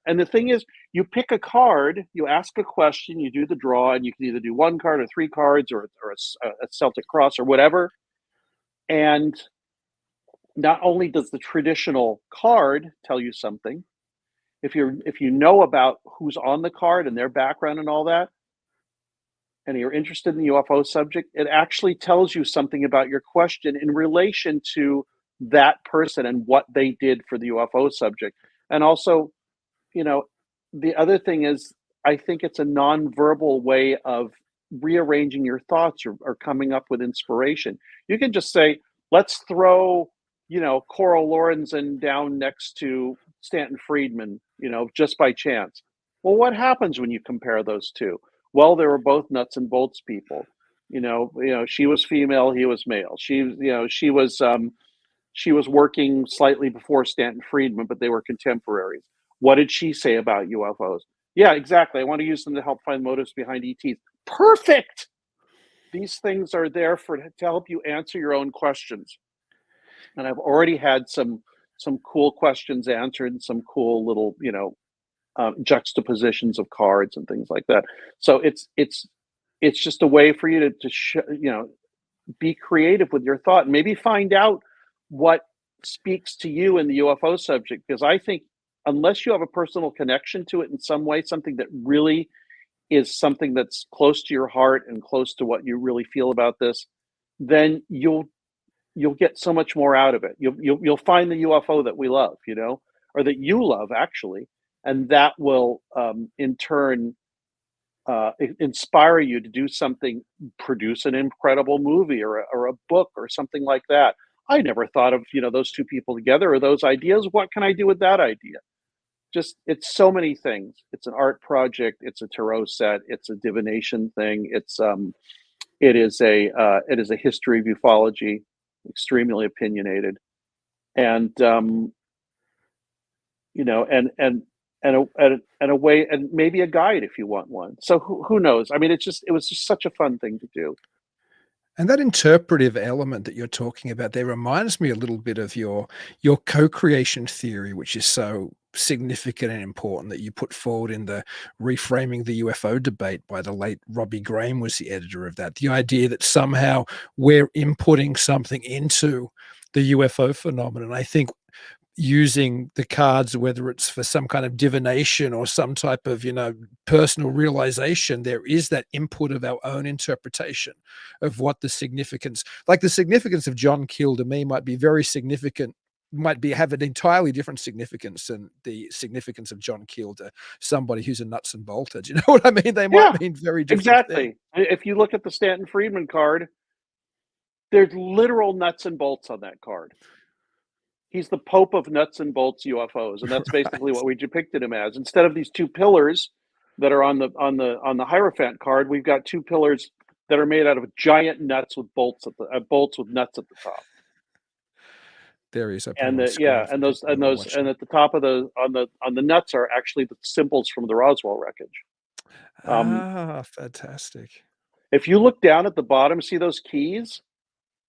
And the thing is, you pick a card, you ask a question, you do the draw, and you can either do one card or three cards or a Celtic cross or whatever. And not only does the traditional card tell you something, if you know about who's on the card and their background and all that, and you're interested in the UFO subject, it actually tells you something about your question in relation to that person and what they did for the UFO subject. And also, the other thing is, I think it's a nonverbal way of rearranging your thoughts or coming up with inspiration. You can just say, let's throw, Coral Lorenzen down next to Stanton Friedman, just by chance. Well, what happens when you compare those two? Well, they were both nuts and bolts people. She was female, he was male. She was working slightly before Stanton Friedman, but they were contemporaries. What did she say about UFOs? Yeah, exactly. I want to use them to help find motives behind ETs. Perfect. These things are there to help you answer your own questions. And I've already had some cool questions answered, some cool little, juxtapositions of cards and things like that. So it's just a way for you to be creative with your thought and maybe find out what speaks to you in the UFO subject. Because I think unless you have a personal connection to it in some way, something that really is something that's close to your heart and close to what you really feel about this, then you'll get so much more out of it. You'll find the UFO that we love, or that you love actually, and that will in turn inspire you to do something, produce an incredible movie or a book or something like that. I never thought of those two people together or those ideas. What can I do with that idea? Just it's so many things. It's an art project. It's a tarot set. It's a divination thing. It is a history of ufology, extremely opinionated, and a way, and maybe a guide if you want one. So who knows? I mean, it was just such a fun thing to do. And that interpretive element that you're talking about there reminds me a little bit of your co-creation theory, which is so significant and important that you put forward in the Reframing the UFO Debate by the late Robbie Graham was the editor of that. The idea that somehow we're inputting something into the UFO phenomenon. I think using the cards, whether it's for some kind of divination or some type of, personal realization, there is that input of our own interpretation of what the significance of John Keel to me might be very significant, have an entirely different significance than the significance of John Keel to somebody who's a nuts and bolter. Do you know what I mean? They might mean very different things. Exactly. If you look at the Stanton Friedman card, there's literal nuts and bolts on that card. He's the Pope of nuts and bolts UFOs, and that's basically what we depicted him as. Instead of these two pillars that are on the Hierophant card, we've got two pillars that are made out of giant nuts with bolts with nuts at the top. There is and at the top of on the nuts are actually the symbols from the Roswell wreckage. Fantastic. If you look down at the bottom, see those keys?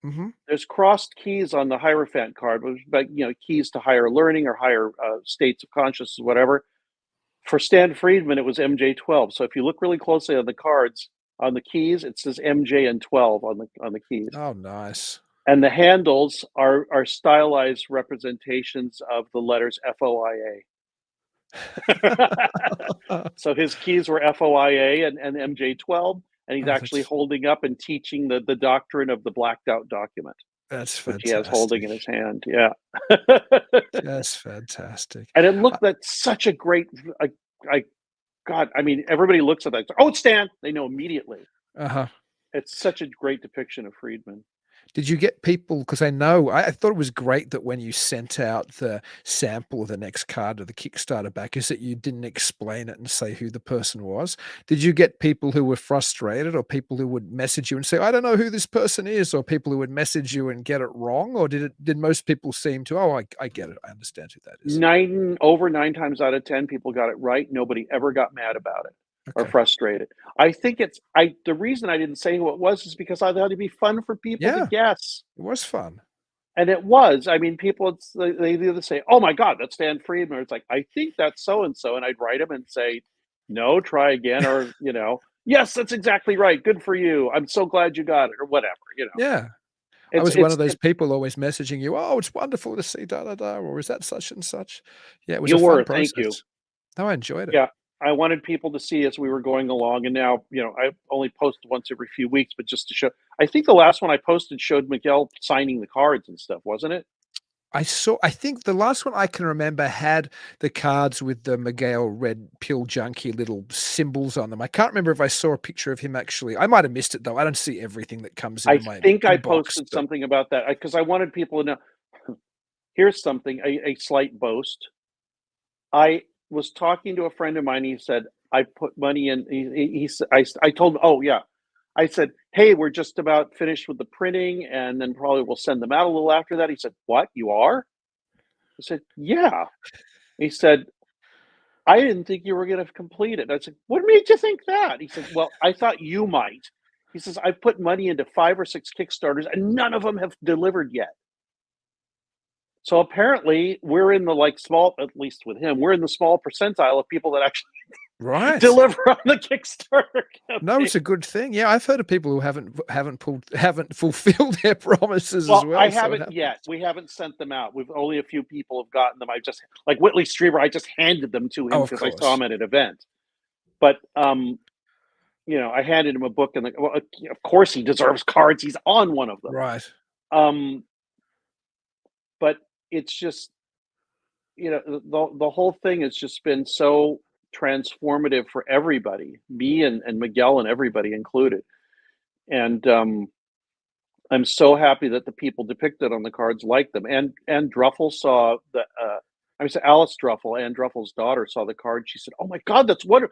Hmm. There's crossed keys on the Hierophant card, which like keys to higher learning or higher states of consciousness, whatever. For Stan Friedman, it was MJ12. So if you look really closely on the cards, on the keys, it says MJ and 12 on the keys. Oh, nice. And the handles are stylized representations of the letters FOIA. So his keys were FOIA and MJ12, and he's Oh, actually holding up and teaching the doctrine of the blacked out document, that's which he has holding in fantastic. his hand. Yeah. That's fantastic. And it looked like such a great, God, I mean, everybody looks at that. Oh, it's Stan. They know immediately. Uh-huh. It's such a great depiction of Friedman. Did you get people, because I know I thought it was great that when you sent out the sample of the next card of the Kickstarter backers that you didn't explain it and say who the person was. Did you get people who were frustrated, or people who would message you and say, "I don't know who this person is," or people who would message you and get it wrong? Or did most people seem to, "Oh, I get it. I understand who that is." Over 9 times out of 10, people got it right. Nobody ever got mad about it or Okay. frustrated. I think the reason I didn't say who it was is because I thought it'd be fun for people to Yeah. guess. It was fun. And it was. I mean, people, they either say, "Oh my God, that's Stan Friedman," or it's like, "I think that's so and so," and I'd write them and say, "No, try again," or "Yes, that's exactly right. Good for you. I'm so glad you got it," or whatever. Yeah. I It's was one of it's those people always messaging you, "Oh, it's wonderful to see da da da," or "Is that such and such?" Yeah, it was you a fun were. Thank you. process. No, I enjoyed it. Yeah, I wanted people to see as we were going along, and now I only post once every few weeks, but just to show. I think the last one I posted showed Miguel signing the cards and stuff, wasn't it? I think the last one I can remember had the cards with the Miguel red pill junkie little symbols on them. I can't remember if I saw a picture of him actually. I might have missed it though. I don't see everything that comes I into my think I inbox, posted but something about that because I wanted people to know. Here's something, a slight boast. I was talking to a friend of mine. He said, "I put money in." I told him, "Oh yeah." I said, "Hey, we're just about finished with the printing, and then probably we'll send them out a little after that." He said, "What? You are?" I said, "Yeah." He said, "I didn't think you were going to complete it." I said, "What made you think that?" He said, "Well, I thought you might." He says, "I've put money into 5 or 6 Kickstarters, and none of them have delivered yet." So apparently, we're in the small, at least with him, we're in the small percentile of people that actually right. deliver on the Kickstarter No, campaign. it's a good thing. Yeah, I've heard of people who haven't fulfilled their promises as Well, I well, so it haven't yet. happens. We haven't sent them out. We've only a few people have gotten them. I just like Whitley Strieber. I just handed them to him Oh, of because I saw course. him at an event. But I handed him a book, and well, of course he deserves cards. He's on one of them. Right. Um, but it's just the whole thing has just been so transformative for everybody, me and Miguel and everybody included. And I'm so happy that the people depicted on the cards like them. And Druffel saw the I mean, Alice Druffel, Ann Druffel's daughter, saw the card. She said, "Oh my God, that's what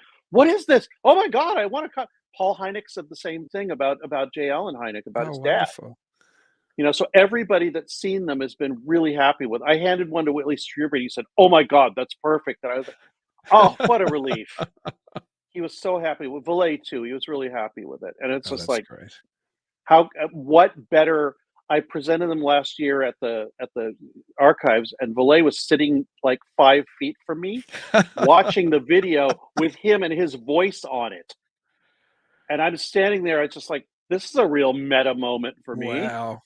is this? Oh my God, I want to cut." Paul Hynek said the same thing about J. Allen Hynek, about Oh, his dad. wonderful. So everybody that's seen them has been really happy with. I handed one to Whitley Strieber, and he said, "Oh my God, that's perfect." And I was like, "Oh, what a relief." He was so happy with Valet too. He was really happy with it. And it's Oh, just that's like, great. what better. I presented them last year at the archives, and Valet was sitting like 5 feet from me, watching the video with him and his voice on it. And I'm standing there, it's just like, this is a real meta moment for me. Wow.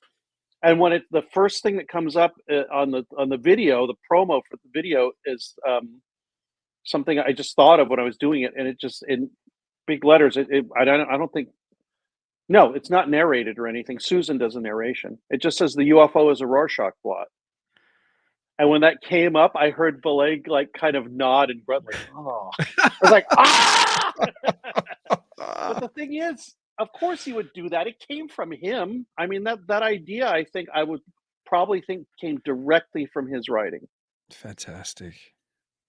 And when the first thing that comes up on the video, the promo for the video is something I just thought of when I was doing it, and it just in big letters. I don't think. No, it's not narrated or anything. Susan does a narration. It just says the UFO is a Rorschach blot. And when that came up, I heard Valet kind of nod and grunt like, "Oh." I was like, "Ah!" But the thing is, of course he would do that. It came from him. I mean, that idea, I think I would probably think came directly from his writing. Fantastic.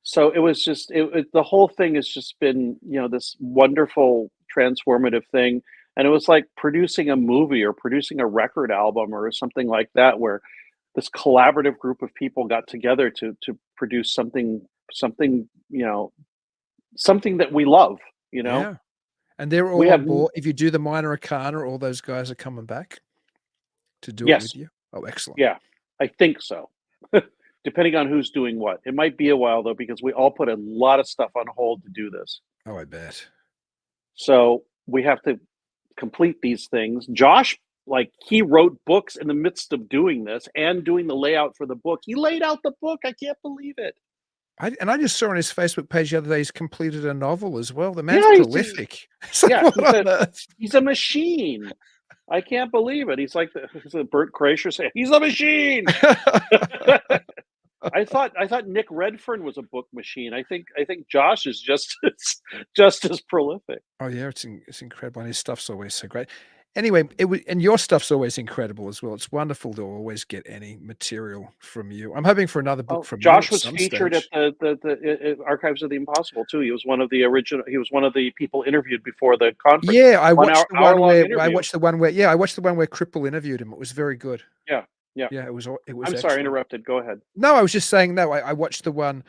So it was just the whole thing has just been, this wonderful transformative thing. And it was like producing a movie or producing a record album or something like that, where this collaborative group of people got together to produce something, something that we love. Yeah. And they're We all have on board. If you do the minor arcana, all those guys are coming back to do it yes, with you. Oh, excellent. yeah, I think so. Depending on who's doing what. It might be a while though, because we all put a lot of stuff on hold to do this. Oh, I bet. So we have to complete these things. Josh, like, he wrote books in the midst of doing this and doing the layout for the book. He laid out the book. I can't believe it. I just saw on his Facebook page the other day he's completed a novel as well. The man's Yeah, prolific. It's like, yeah, what on earth? he's a machine. I can't believe it. He's like the Bert Kreischer saying, "He's a machine." I thought Nick Redfern was a book machine. I think Josh is just as prolific. Oh yeah, it's incredible, and his stuff's always so great. Anyway, and your stuff's always incredible as well. It's wonderful to always get any material from you. I'm hoping for another book Oh, from you Josh at was some featured stage. at the Archives of the Impossible too. He was one of the original. He was one of the people interviewed before the conference. Yeah, I 1 watched the hour one long where interview. I watched the one where Cripple interviewed him. It was very good. Yeah, yeah. Yeah, it was I'm excellent. sorry, I interrupted. Go ahead. No, I was just saying, no, I watched the one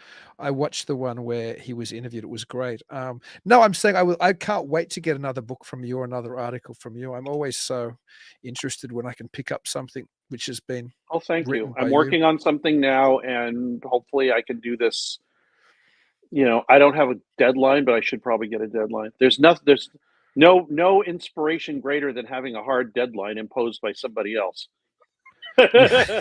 where he was interviewed. It was great. No, I'm saying I can't wait to get another book from you or another article from you. I'm always so interested when I can pick up something which has been Oh, thank written you. by I'm you. working on something now, and hopefully I can do this. I don't have a deadline, but I should probably get a deadline. There's no inspiration greater than having a hard deadline imposed by somebody else. Yeah,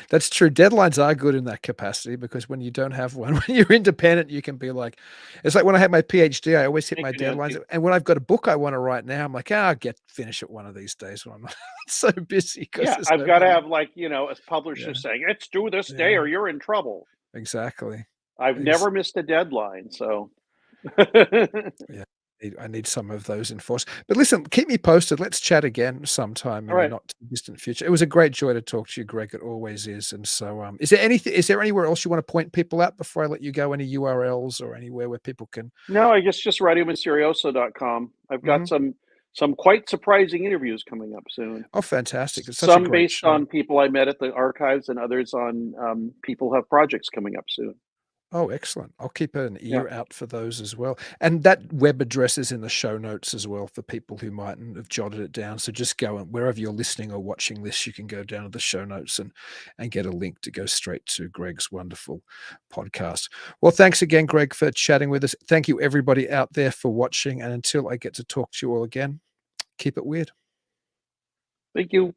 that's true. Deadlines are good in that capacity because when you don't have one, when you're independent, you can be like, it's like when I had my PhD, I always hit Thank my you, deadlines. Nancy. And when I've got a book I want to write now, I'm like, I'll finish it one of these days when I'm not so busy because Yeah, there's I've no got to money. have, like, a publisher Yeah, saying it's due this day yeah, or you're in trouble. exactly. I've Ex- never missed a deadline, so. Yeah, I need some of those enforced. But listen, keep me posted. Let's chat again sometime All in the right. not too distant future. It was a great joy to talk to you, Greg. It always is. And so, is there anywhere else you want to point people out before I let you go? Any URLs or anywhere where people can? No, I guess just radiomisterioso.com. I've got Mhm. some quite surprising interviews coming up soon. Oh, fantastic! It's such a Some great based show. on people I met at the archives, and others on people who have projects coming up soon. Oh, excellent. I'll keep an Yeah. ear out for those as well. And that web address is in the show notes as well for people who mightn't have jotted it down. So just go and wherever you're listening or watching this, you can go down to the show notes and get a link to go straight to Greg's wonderful podcast. Well, thanks again, Greg, for chatting with us. Thank you, everybody out there, for watching. And until I get to talk to you all again, keep it weird. Thank you.